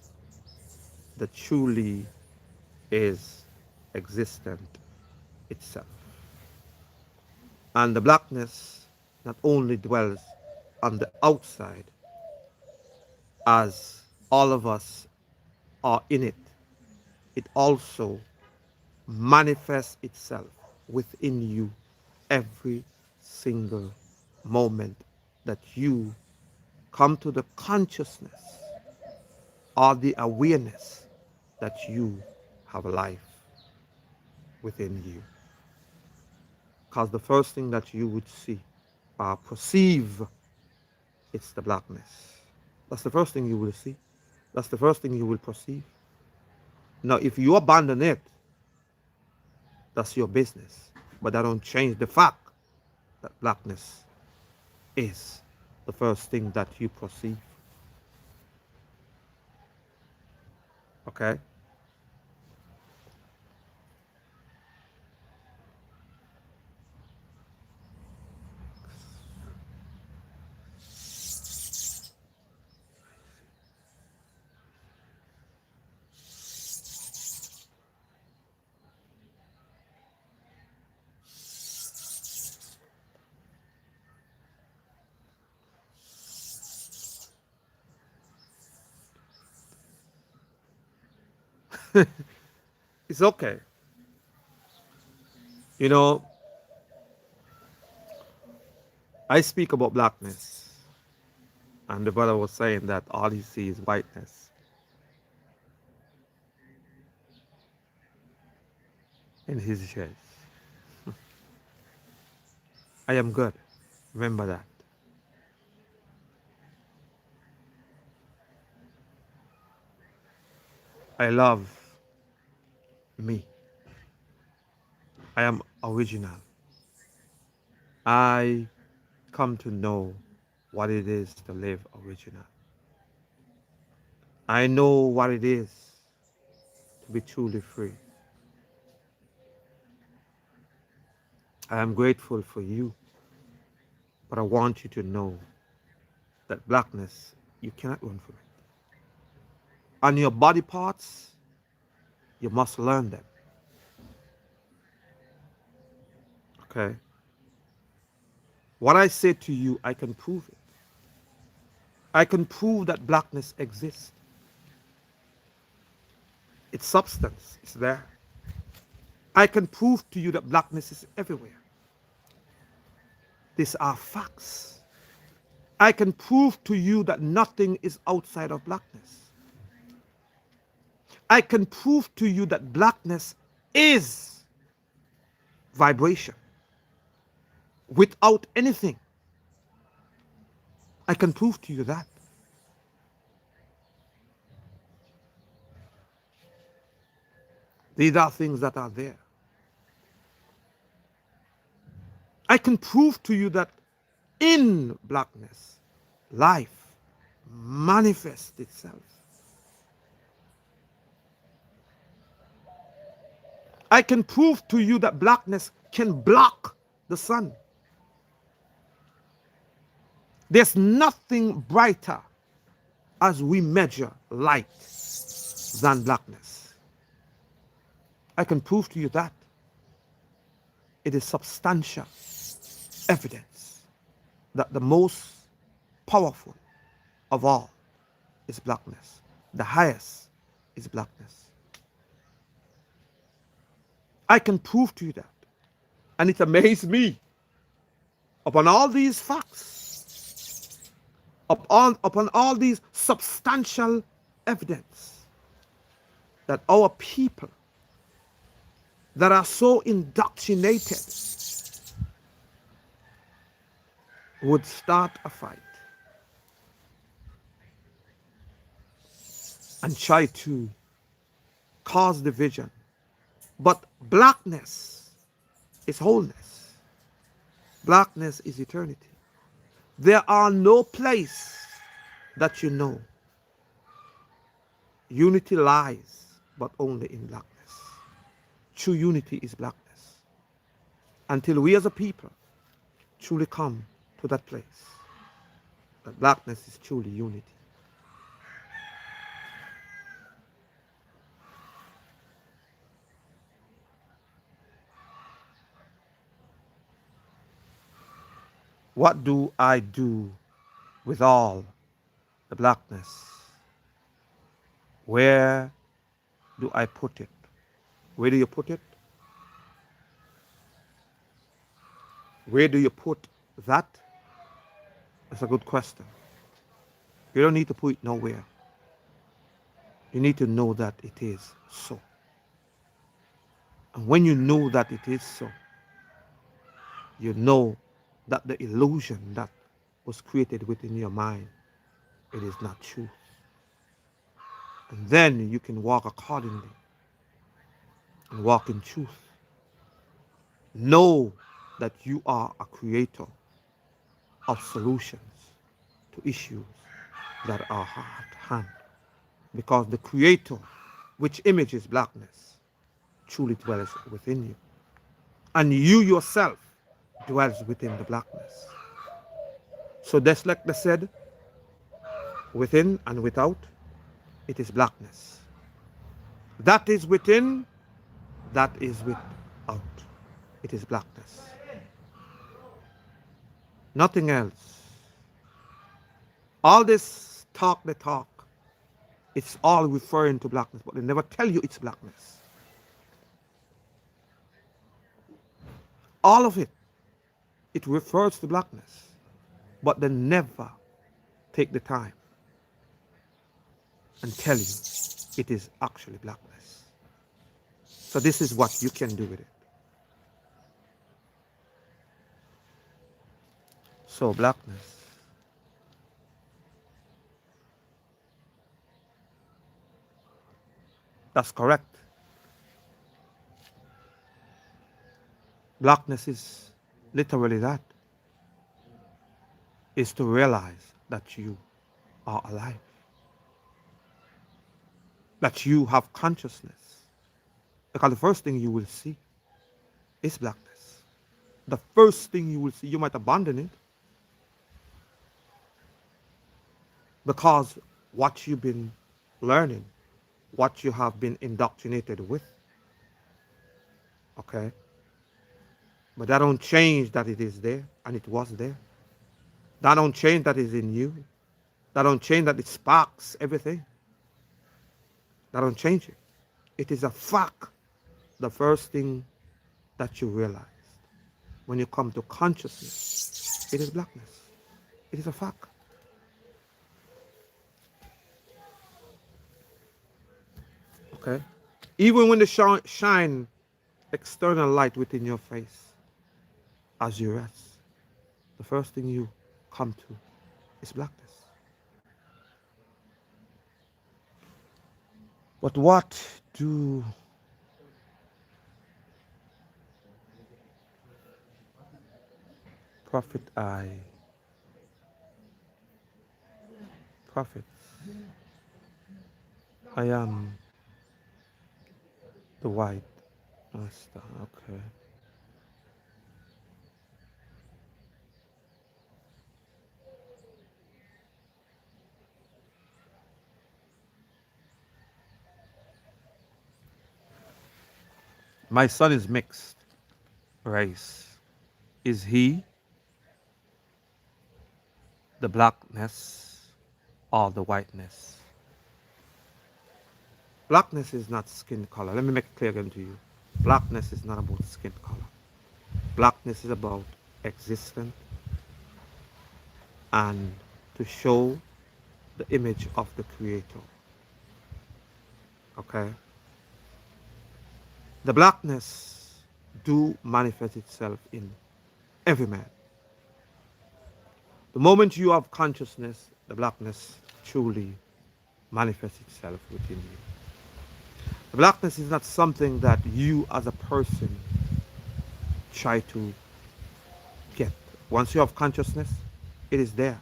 Speaker 1: that truly is existent itself. And the blackness not only dwells on the outside, as all of us are in it, it also manifests itself within you every single moment that you come to the consciousness or the awareness that you have life within you. Because the first thing that you would see or perceive, it's the blackness. That's the first thing you will see. That's the first thing you will perceive. Now, if you abandon it, that's your business. But that don't change the fact that blackness is the first thing that you perceive. Okay? It's okay. You know, I speak about blackness, and the brother was saying that all he sees is whiteness in his chest. I am good. Remember that. I love me. I am original. I come to know what it is to live original. I know what it is to be truly free. I am grateful for you, but I want you to know that blackness, you cannot run from it. And your body parts, you must learn them. Okay? What I say to you, I can prove it. I can prove that blackness exists. Its substance is there. I can prove to you that blackness is everywhere. These are facts. I can prove to you that nothing is outside of blackness. I can prove to you that blackness is vibration without anything. I can prove to you that. These are things that are there. I can prove to you that in blackness, life manifests itself. I can prove to you that blackness can block the sun. There's nothing brighter as we measure light than blackness. I can prove to you that. It is substantial evidence that the most powerful of all is blackness. The highest is blackness. I can prove to you that. And it amazed me upon all these facts, upon all these substantial evidence that our people that are so indoctrinated would start a fight and try to cause division. But blackness is wholeness. Blackness is eternity. There are no place that you know. Unity lies, but only in blackness. True unity is blackness. Until we as a people truly come to that place, that blackness is truly unity. What do I do with all the blackness? Where do I put it? Where do you put it? Where do you put that? That's a good question. You don't need to put it nowhere. You need to know that it is so. And when you know that it is so, you know that the illusion that was created within your mind, it is not true. And then you can walk accordingly and walk in truth. Know that you are a creator of solutions to issues that are at hand. Because the creator, which images blackness, truly dwells within you. And you yourself dwells within the blackness. So just like they said, within and without, it is blackness. That is within, that is without. It is blackness. Nothing else. All this talk they talk, It's all referring to blackness, but they never tell you it's blackness. All of it, it refers to blackness, but they never take the time and tell you it is actually blackness. So this is what you can do with it. So blackness, that's correct. Blackness is literally that, is to realize that you are alive, that you have consciousness. Because the first thing you will see is blackness. The first thing you will see, you might abandon it because what you've been learning, what you have been indoctrinated with, okay? But that don't change that it is there and it was there. That don't change that it's in you. That don't change that it sparks everything. That don't change it. It is a fact. The first thing that you realize when you come to consciousness, it is blackness. It is a fact. Okay? Even when the shine external light within your face as you rest, the first thing you come to is blackness. But what do prophet prophets? I am the white master. Okay. My son is mixed race. Is he the blackness or the whiteness? Blackness is not skin color. Let me make it clear again to you. Blackness is not about skin color. Blackness is about existence and to show the image of the Creator. Okay? The blackness do manifest itself in every man. The moment you have consciousness, the blackness truly manifests itself within you. The blackness is not something that you as a person try to get. Once you have consciousness, it is there.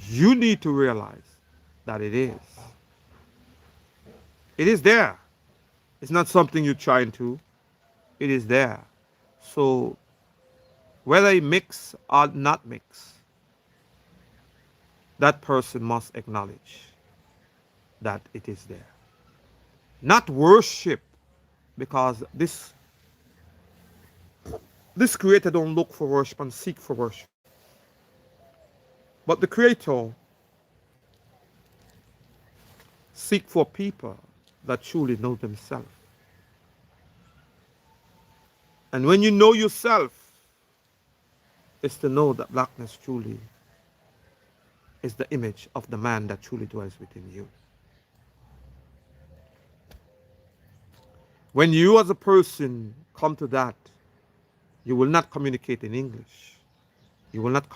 Speaker 1: You need to realize that it is. It is there. It's not something you're trying to. It is there. So whether it mix or not mix, that person must acknowledge that it is there. Not worship, because this creator don't look for worship and seek for worship. But the creator seek for people that truly know themselves. And when you know yourself, it's to know that blackness truly is the image of the man that truly dwells within you. When you as a person come to that, you will not communicate in English. You will not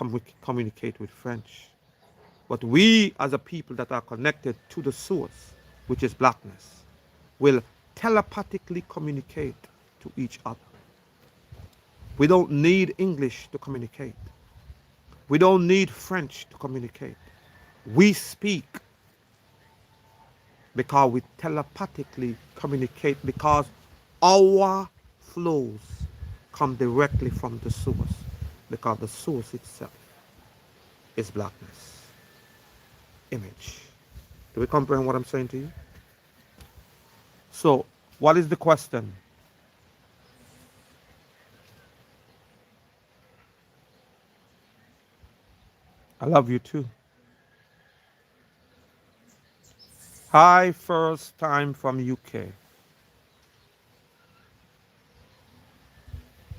Speaker 1: communicate with French. But we as a people that are connected to the source, which is blackness, will telepathically communicate to each other. We don't need English to communicate. We don't need French to communicate. We speak because we telepathically communicate, because our flows come directly from the source, because the source itself is blackness, image. Do we comprehend what I'm saying to you? So, what is the question? I love you too. Hi, first time from UK.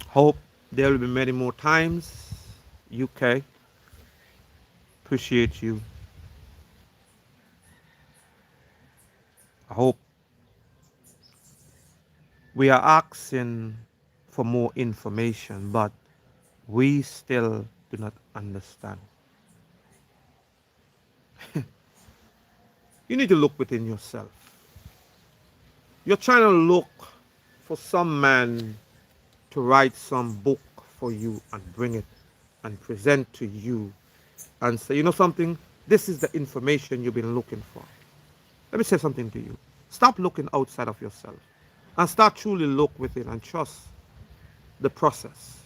Speaker 1: Hope there will be many more times. UK, appreciate you. I hope we are asking for more information, but we still do not understand. You need to look within yourself. You're trying to look for some man to write some book for you and bring it and present to you and say, you know something? This is the information you've been looking for. Let me say something to you. Stop looking outside of yourself and start truly look within and trust the process.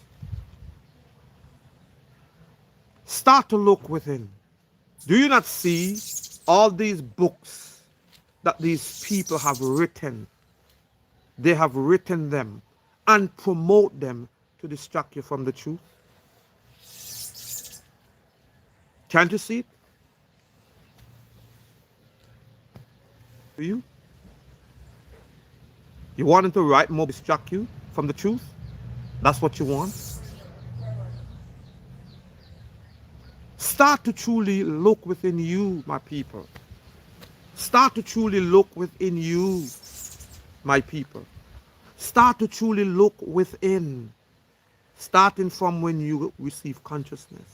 Speaker 1: Start to look within. Do you not see all these books that these people have written? They have written them and promote them to distract you from the truth. Can't you see it? Do you? You want them to write more distract you from the truth? That's what you want? Start to truly look within you, my people. Start to truly look within you, my people. Start to truly look within, starting from when you receive consciousness.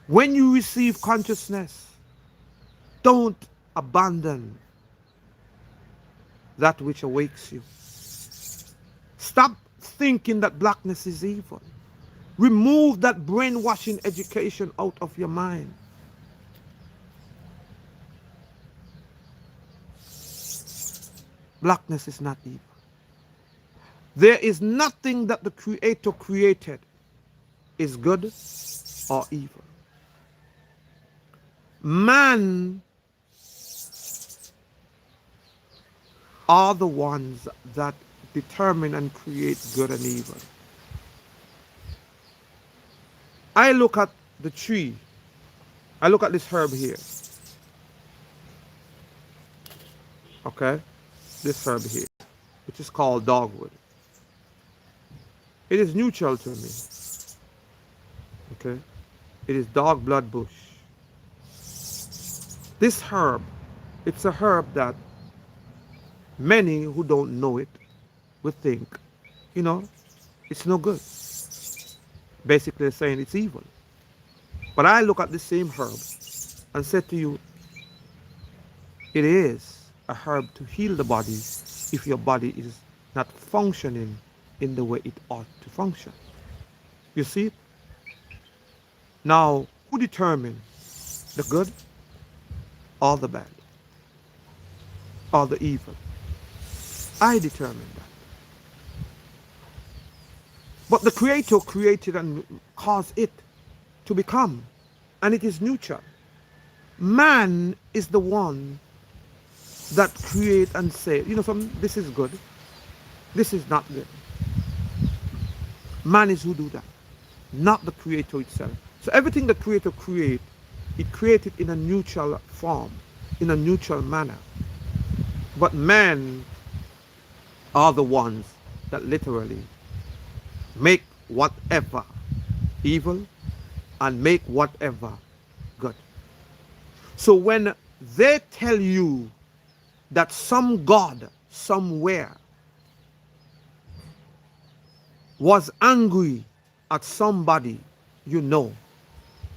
Speaker 1: When you receive consciousness, don't abandon that which awakes you. Stop thinking that blackness is evil. Remove that brainwashing education out of your mind. Blackness is not evil. There is nothing that the Creator created is good or evil. Man are the ones that determine and create good and evil. I look at the tree. I look at this herb here. Okay? This herb here, which is called dogwood. It is neutral to me. Okay? It is dog blood bush. This herb, it's a herb that many who don't know it would think, you know, it's no good. Basically saying it's evil. But I look at the same herb and say to you, it is a herb to heal the body if your body is not functioning in the way it ought to function. You see it? Now, who determines the good or the bad or the evil? I determine that. But the Creator created and caused it to become, and it is neutral. Man is the one that create and say, you know, this is good, this is not good. Man is who do that, not the Creator itself. So everything the Creator create, it created in a neutral form, in a neutral manner. But man are the ones that literally make whatever evil and make whatever good. So when they tell you that some God somewhere was angry at somebody, you know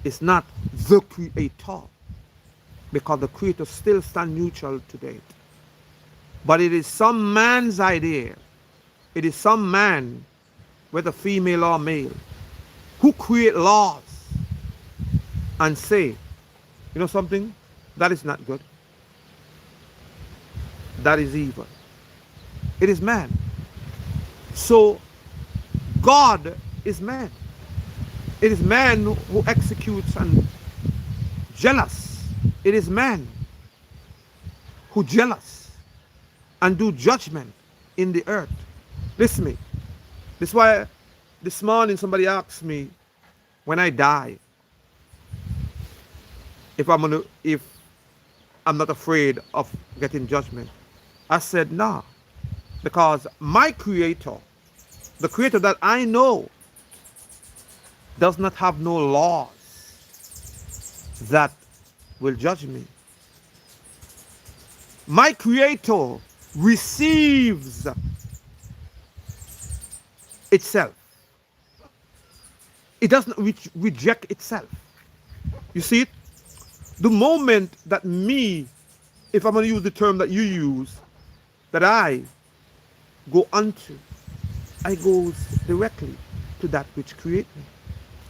Speaker 1: it's not the Creator, because the Creator still stands neutral today. But it is some man's idea. It is some man, whether female or male, who create laws and say, you know something, that is not good, that is evil. It is man. So God is man. It is man who executes and jealous. It is man who jealous and do judgment in the earth. Listen to me. This is why this morning somebody asked me, when I die, if I'm not afraid of getting judgment. I said, nah, because my creator, the creator that I know, does not have no laws that will judge me. My creator receives itself. It doesn't reject itself. You see it? The moment that me, if I'm going to use the term that you use, that I go unto, I goes directly to that which created me.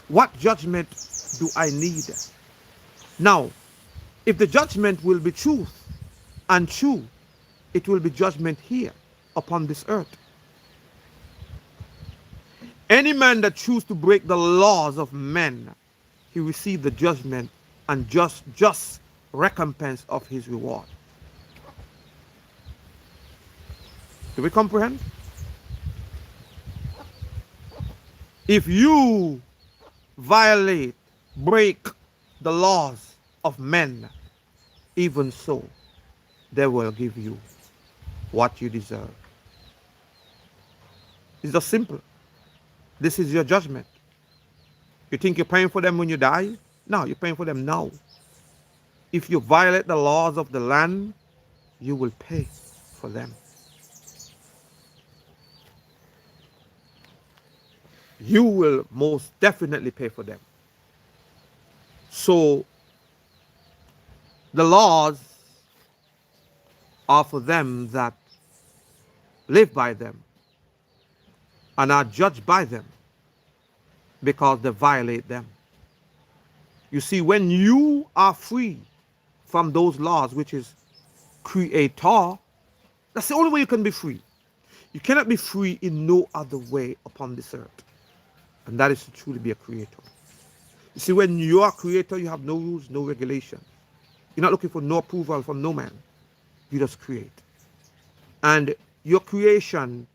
Speaker 1: What judgment do I need? Now, if the judgment will be truth and true, it will be judgment here upon this earth. Any man that chooses to break the laws of men, he receives the judgment and just recompense of his reward. Do we comprehend? If you violate, break the laws of men, even so, they will give you what you deserve. It's just simple. This is your judgment. You think you're paying for them when you die? No, you're paying for them now. If you violate the laws of the land, you will pay for them. You will most definitely pay for them. So the laws are for them that live by them and are judged by them because they violate them. You see, when you are free from those laws, which is creator, that's the only way you can be free. You cannot be free in no other way upon this earth. And that is to truly be a creator. You see, when you are a creator, you have no rules, no regulation. You're not looking for no approval from no man. You just create. And your creation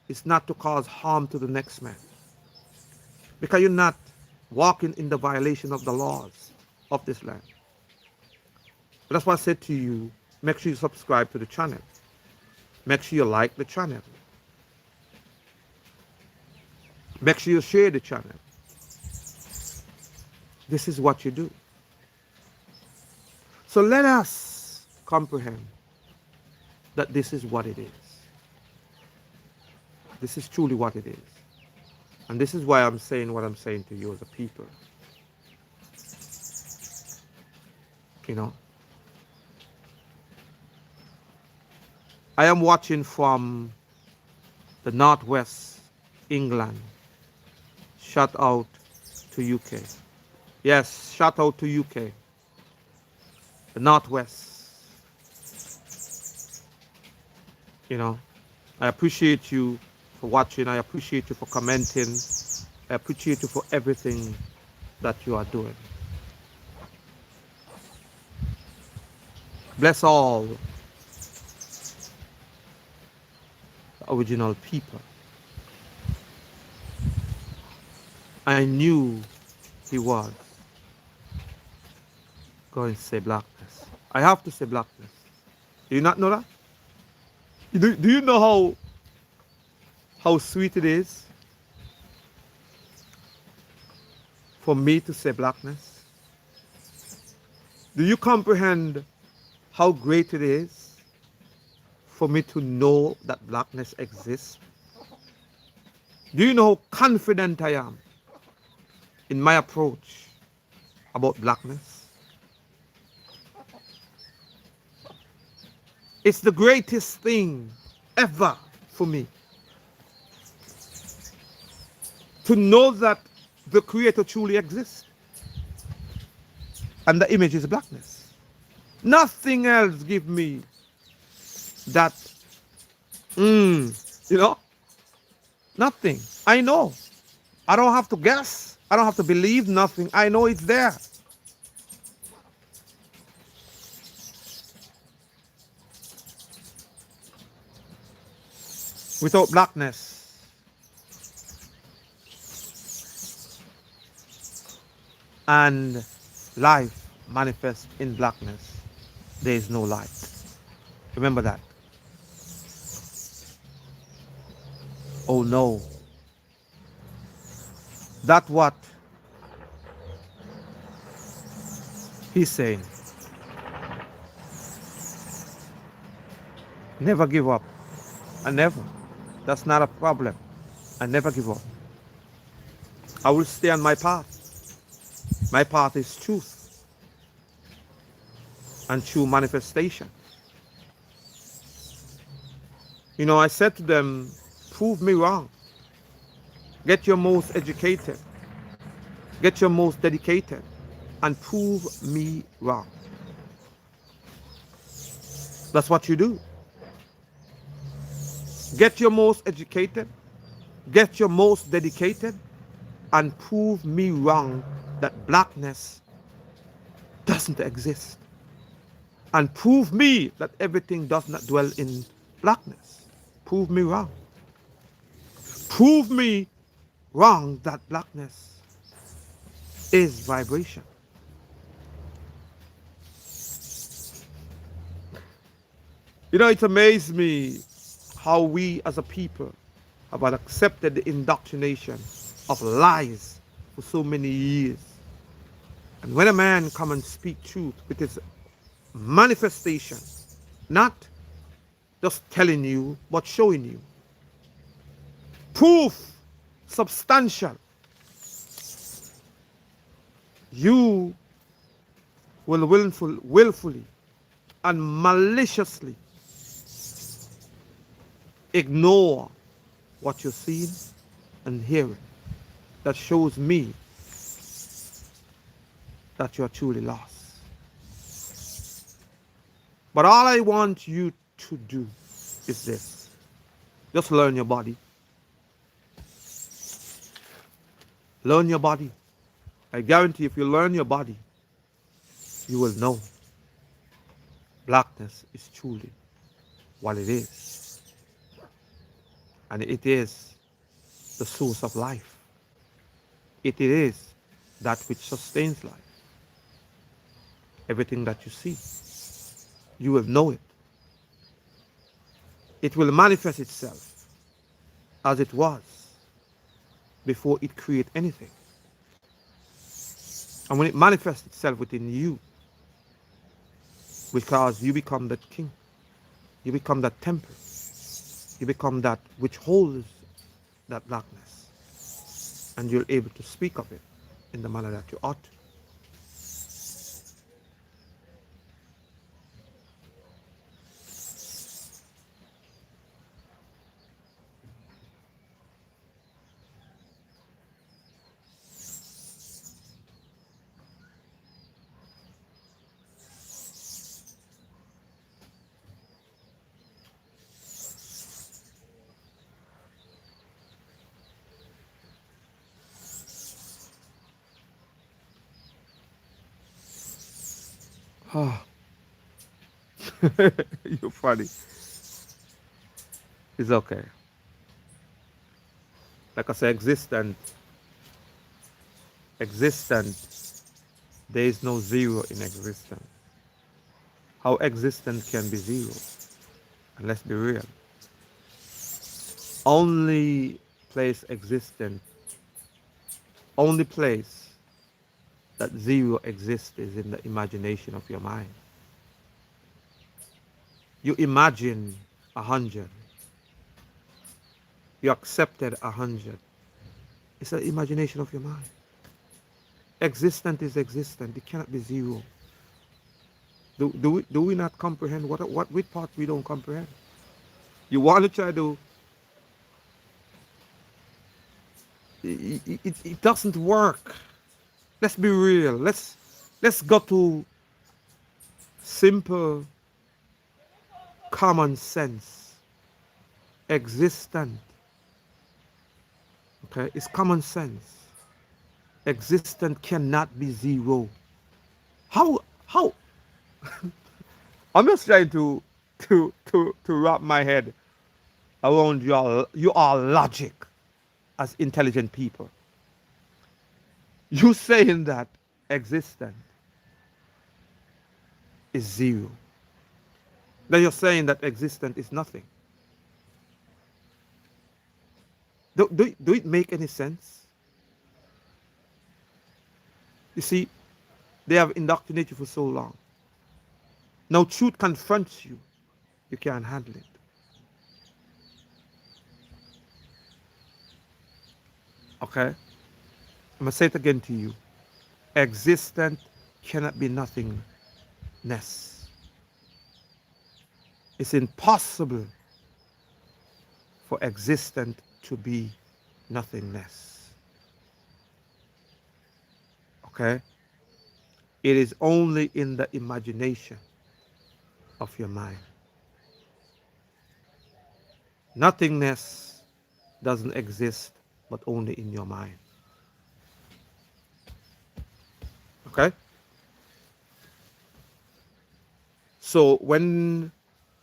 Speaker 1: is not to cause harm to the next man. Because you're not walking in the violation of the laws of this land. But that's why I said to you, make sure you subscribe to the channel. Make sure you like the channel. Make sure you share the channel. This is what you do. So let us comprehend that this is what it is. This is truly what it is. And this is why I'm saying what I'm saying to you as a people. You know, I am watching from the northwest England. Shout out to UK. Yes, shout out to UK. The northwest. You know, I appreciate you for watching. I appreciate you for commenting. I appreciate you for everything that you are doing. Bless all the original people. I knew he was going to say blackness. I have to say blackness. Do you not know that? Do you know how sweet it is for me to say blackness? Do you comprehend how great it is for me to know that blackness exists? Do you know how confident I am in my approach about blackness? It's the greatest thing ever for me to know that the Creator truly exists. And the image is blackness. Nothing else gives me that, you know, nothing. I know. I don't have to guess. I don't have to believe nothing. I know it's there. Without blackness, and life manifest in blackness, there is no light. Remember that. Oh no. That's what he's saying. Never give up. I never. That's not a problem. I never give up. I will stay on my path. My path is truth and true manifestation. You know, I said to them, prove me wrong. Get your most educated. Get your most dedicated and prove me wrong. That's what you do. Get your most educated. Get your most dedicated and prove me wrong that blackness doesn't exist. And prove me that everything does not dwell in blackness. Prove me wrong. Prove me wrong that blackness is vibration. You know, it amazed me how we as a people have accepted the indoctrination of lies for so many years. And when a man come and speak truth with his manifestation, not just telling you, but showing you, proof, substantial, you will willfully and maliciously ignore what you're seeing and hearing. That shows me that you're truly lost. But all I want you to do is this. Just learn your body. Learn your body. I guarantee if you learn your body, you will know blackness is truly what it is. And it is the source of life. It is that which sustains life. Everything that you see, you will know it. It will manifest itself as it was before it created anything. And when it manifests itself within you, because you become that king, you become that temple, you become that which holds that blackness, and you're able to speak of it in the manner that you ought to. Ah, you're funny. It's okay. Like I say, existent, there is no zero in existence. How existent can be zero? And let's be real. Only place existent, only place that zero exists is in the imagination of your mind. You imagine 100. You accepted 100. It's the imagination of your mind. Existent is existent. It cannot be zero. Do we not comprehend which part we don't comprehend? You want to try to, it doesn't work. Let's be real. Let's go to simple common sense. Existent. Okay, it's common sense. Existent cannot be zero. How I'm just trying to wrap my head around your logic as intelligent people. You saying that existent is zero. Then you're saying that existence is nothing. Do it make any sense? You see, they have indoctrinated you for so long. Now truth confronts you. You can't handle it. Okay? I'm going to say it again to you. Existence cannot be nothingness. It's impossible for existence to be nothingness. Okay? It is only in the imagination of your mind. Nothingness doesn't exist but only in your mind. Okay? So when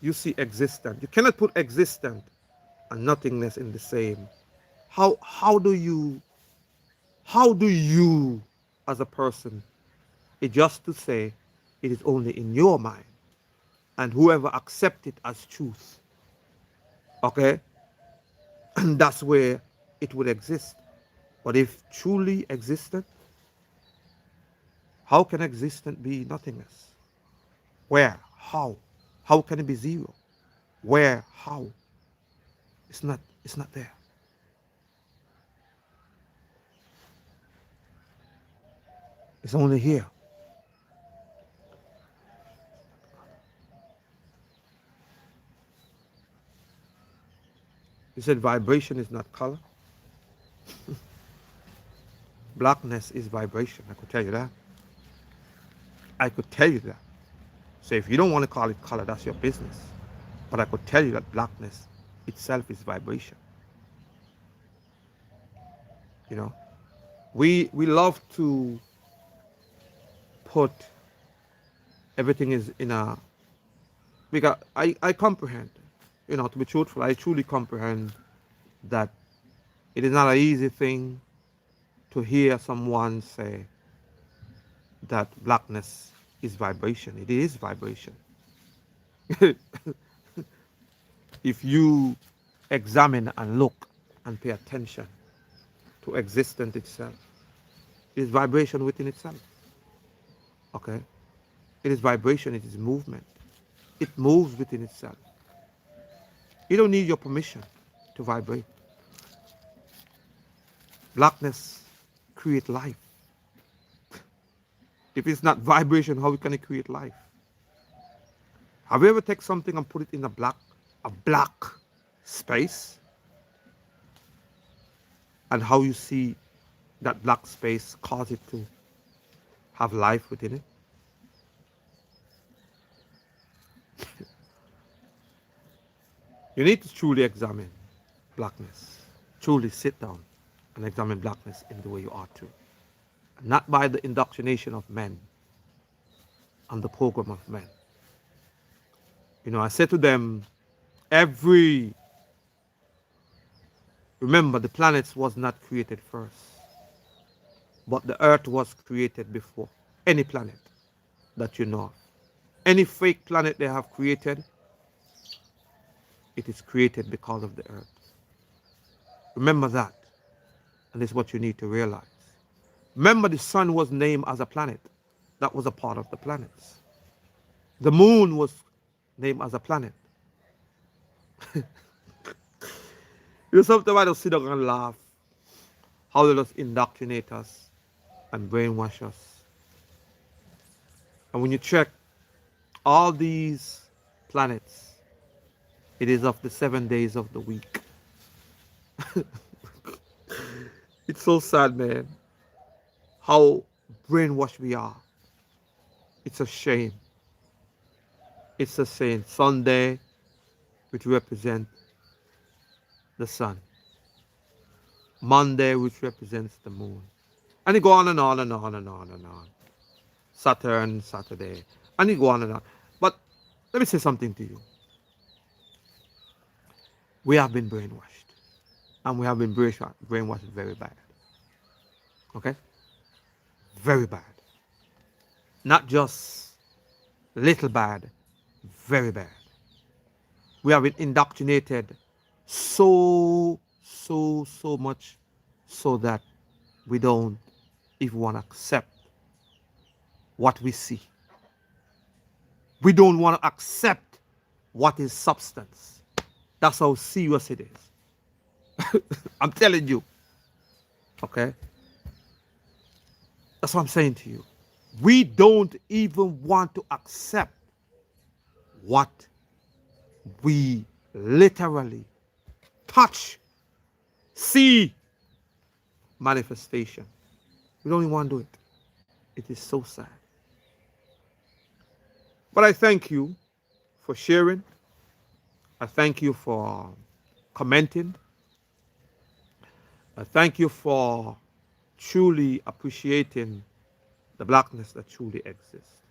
Speaker 1: you see existence, you cannot put existence and nothingness in the same. How do you as a person adjust to say it is only in your mind and whoever accepts it as truth? Okay? And that's where it would exist. But if truly existed, how can existence be nothingness? Where? How? How can it be zero? Where? How? It's not there. It's only here. You said vibration is not color. Blackness is vibration. I could tell you that. I could tell you that. So if you don't want to call it color, that's your business. But I could tell you that blackness itself is vibration. You know, we love to put everything is in a, because I comprehend, to be truthful, I truly comprehend that it is not an easy thing to hear someone say that blackness is vibration. It is vibration. If you examine and look and pay attention to existence itself, it is vibration within itself. Okay? It is vibration, it is movement. It moves within itself. You don't need your permission to vibrate. Blackness creates life. If it's not vibration, how can it create life? Have you ever taken something and put it in a black space? And how you see that black space cause it to have life within it? You need to truly examine blackness. Truly sit down and examine blackness in the way you ought to. Not by the indoctrination of men and the program of men. I said to them, remember the planets was not created first, but the earth was created before any planet that you know of. Any fake planet they have created, it is created because of the earth. Remember that. And this is what you need to realize. Remember the sun was named as a planet. That was a part of the planets. The moon was named as a planet. Sometimes I just sit down and laugh how they just indoctrinate us and brainwash us. And when you check all these planets, it is of the 7 days of the week. It's so sad, man, how brainwashed we are. It's a shame. It's a shame. Sunday, which represents the sun. Monday, which represents the moon. And it go on and on and on and on and on. Saturn, Saturday. And it go on and on. But let me say something to you. We have been brainwashed. And we have been brainwashed very bad. Okay? Very bad. Not just little bad, very bad. We have been indoctrinated so much so that we don't even want to accept what we see. We don't want to accept what is substance. That's how serious it is. I'm telling you. Okay? That's what I'm saying to you. We don't even want to accept what we literally touch, see, manifestation. We don't even want to do it. It is so sad. But I thank you for sharing. I thank you for commenting. I thank you for truly appreciating the blackness that truly exists.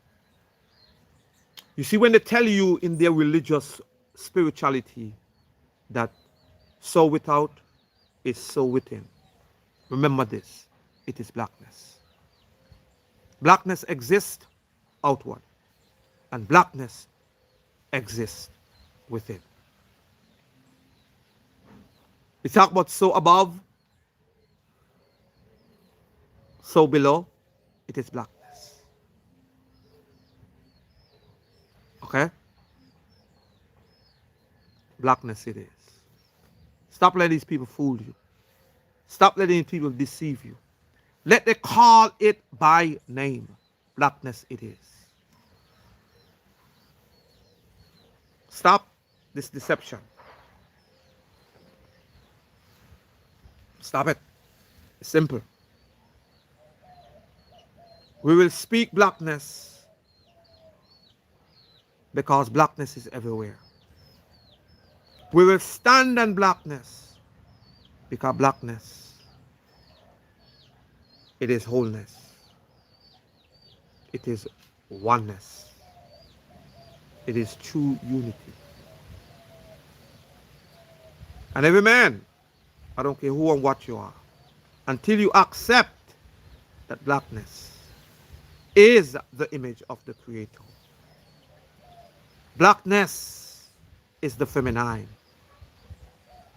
Speaker 1: You see, when they tell you in their religious spirituality that so without is so within, remember this, it is blackness. Blackness exists outward, and blackness exists within. We talk about so above, so below, it is blackness. Okay? Blackness it is. Stop letting these people fool you. Stop letting people deceive you. Let them call it by name. Blackness it is. Stop this deception. Stop it. It's simple. We will speak blackness because blackness is everywhere. We will stand in blackness because blackness, it is wholeness. It is oneness. It is true unity. And every man, I don't care who and what you are, until you accept that blackness is the image of the Creator. Blackness is the feminine.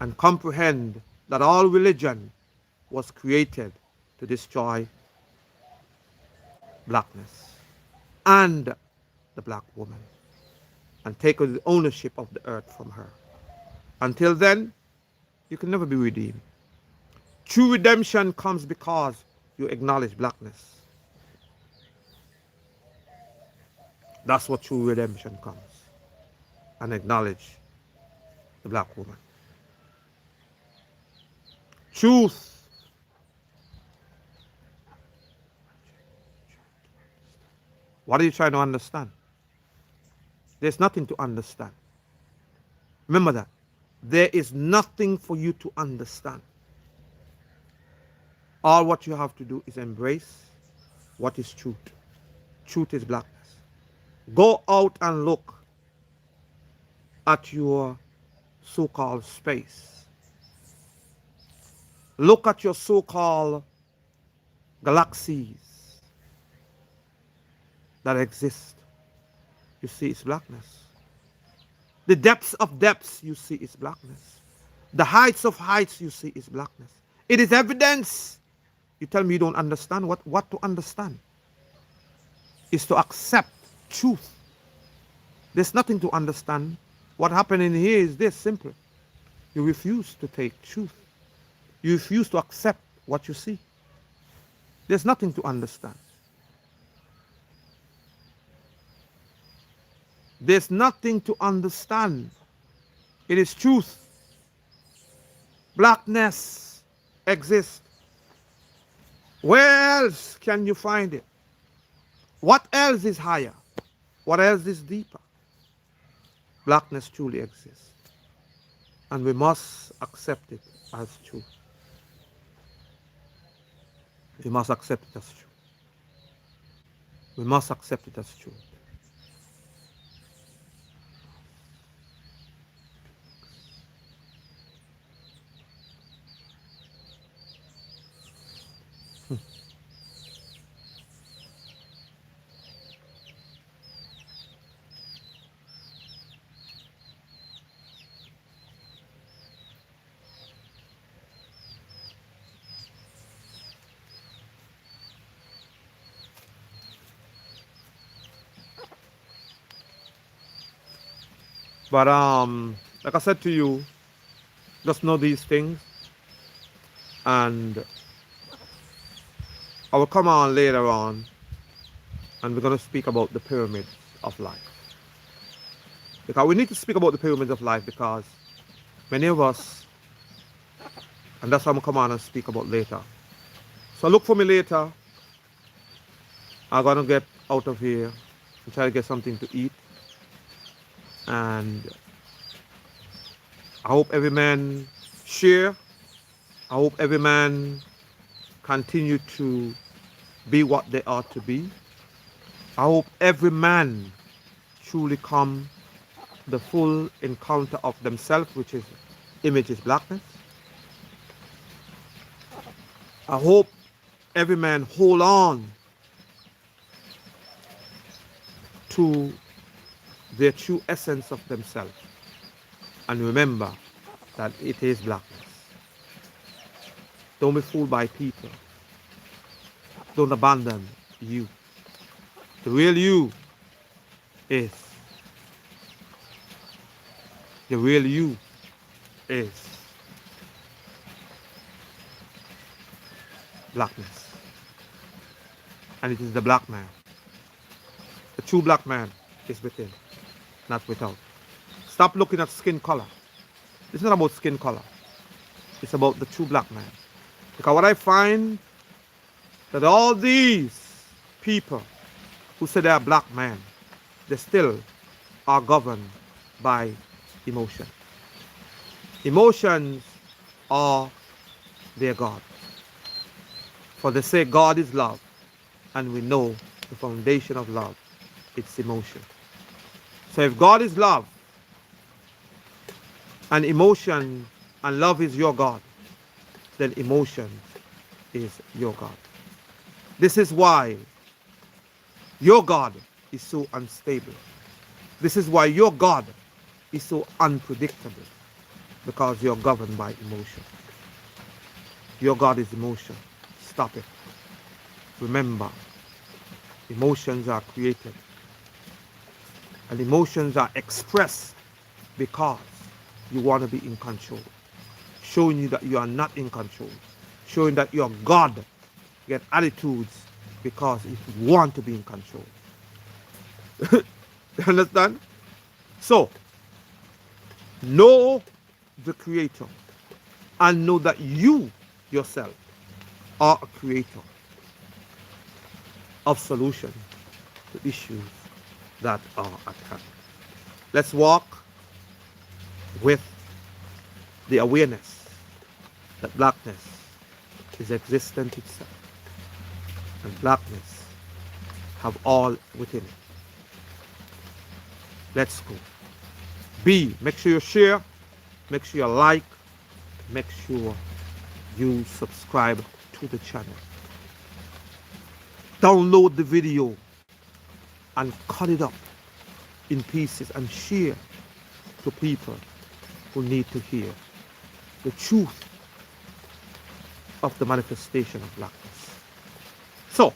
Speaker 1: And comprehend that all religion was created to destroy blackness and the black woman and take the ownership of the earth from her. Until then, you can never be redeemed. True redemption comes because you acknowledge blackness. That's what true redemption comes. And acknowledge the black woman. Truth. What are you trying to understand? There's nothing to understand. Remember that. There is nothing for you to understand. All what you have to do is embrace what is truth. Truth is blackness. Go out and look at your so-called space. Look at your so-called galaxies that exist. You see it's blackness. The depths of depths you see is blackness. The heights of heights you see is blackness. It is evidence. You tell me you don't understand. What to understand? Is to accept truth. There's nothing to understand. What happened in here is this simple. You refuse to take truth. You refuse to accept what you see. There's nothing to understand. There's nothing to understand. It is truth. Blackness exists. Where else can you find it? What else is higher? What else is deeper? Blackness truly exists. And we must accept it as truth. We must accept it as truth. We must accept it as truth. But like I said to you, just know these things, and I will come on later on, and we're going to speak about the pyramids of life. Because we need to speak about the pyramids of life, because many of us, and that's what I'm going to come on and speak about later. So look for me later. I'm going to get out of here and try to get something to eat. And I hope every man share. I hope every man continue to be what they ought to be. I hope every man truly come the full encounter of themselves, which is image is blackness. I hope every man hold on to their true essence of themselves and remember that it is blackness. Don't be fooled by people. Don't abandon you. The real you is the real you is blackness. And it is the black man. The true black man is within, not without. Stop looking at skin color. It's not about skin color. It's about the true black man. Because what I find, that all these people who say they are black men, they still are governed by emotion. Emotions are their God. For they say God is love, and we know the foundation of love, it's emotion. So if God is love, and emotion and love is your God, then emotion is your God. This is why your God is so unstable. This is why your God is so unpredictable, because you're governed by emotion. Your God is emotion. Stop it. Remember, emotions are created, and emotions are expressed because you want to be in control, showing you that you are not in control, showing that you're God. You get attitudes because if you want to be in control. You understand? So, know the Creator and know that you yourself are a creator of solution to issues that are at hand. Let's walk with the awareness that blackness is existent itself, and blackness have all within it. Let's go. Make sure you share, make sure you like, make sure you subscribe to the channel. Download the video and cut it up in pieces and share to people who need to hear the truth of the manifestation of blackness. So,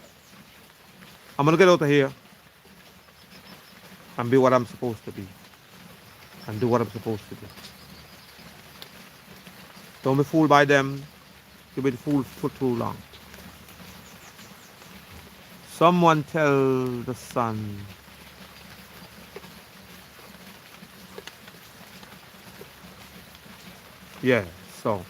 Speaker 1: I'm going to get out of here and be what I'm supposed to be and do what I'm supposed to do. Don't be fooled by them. You've been fooled for too long. Someone tell the sun yeah, so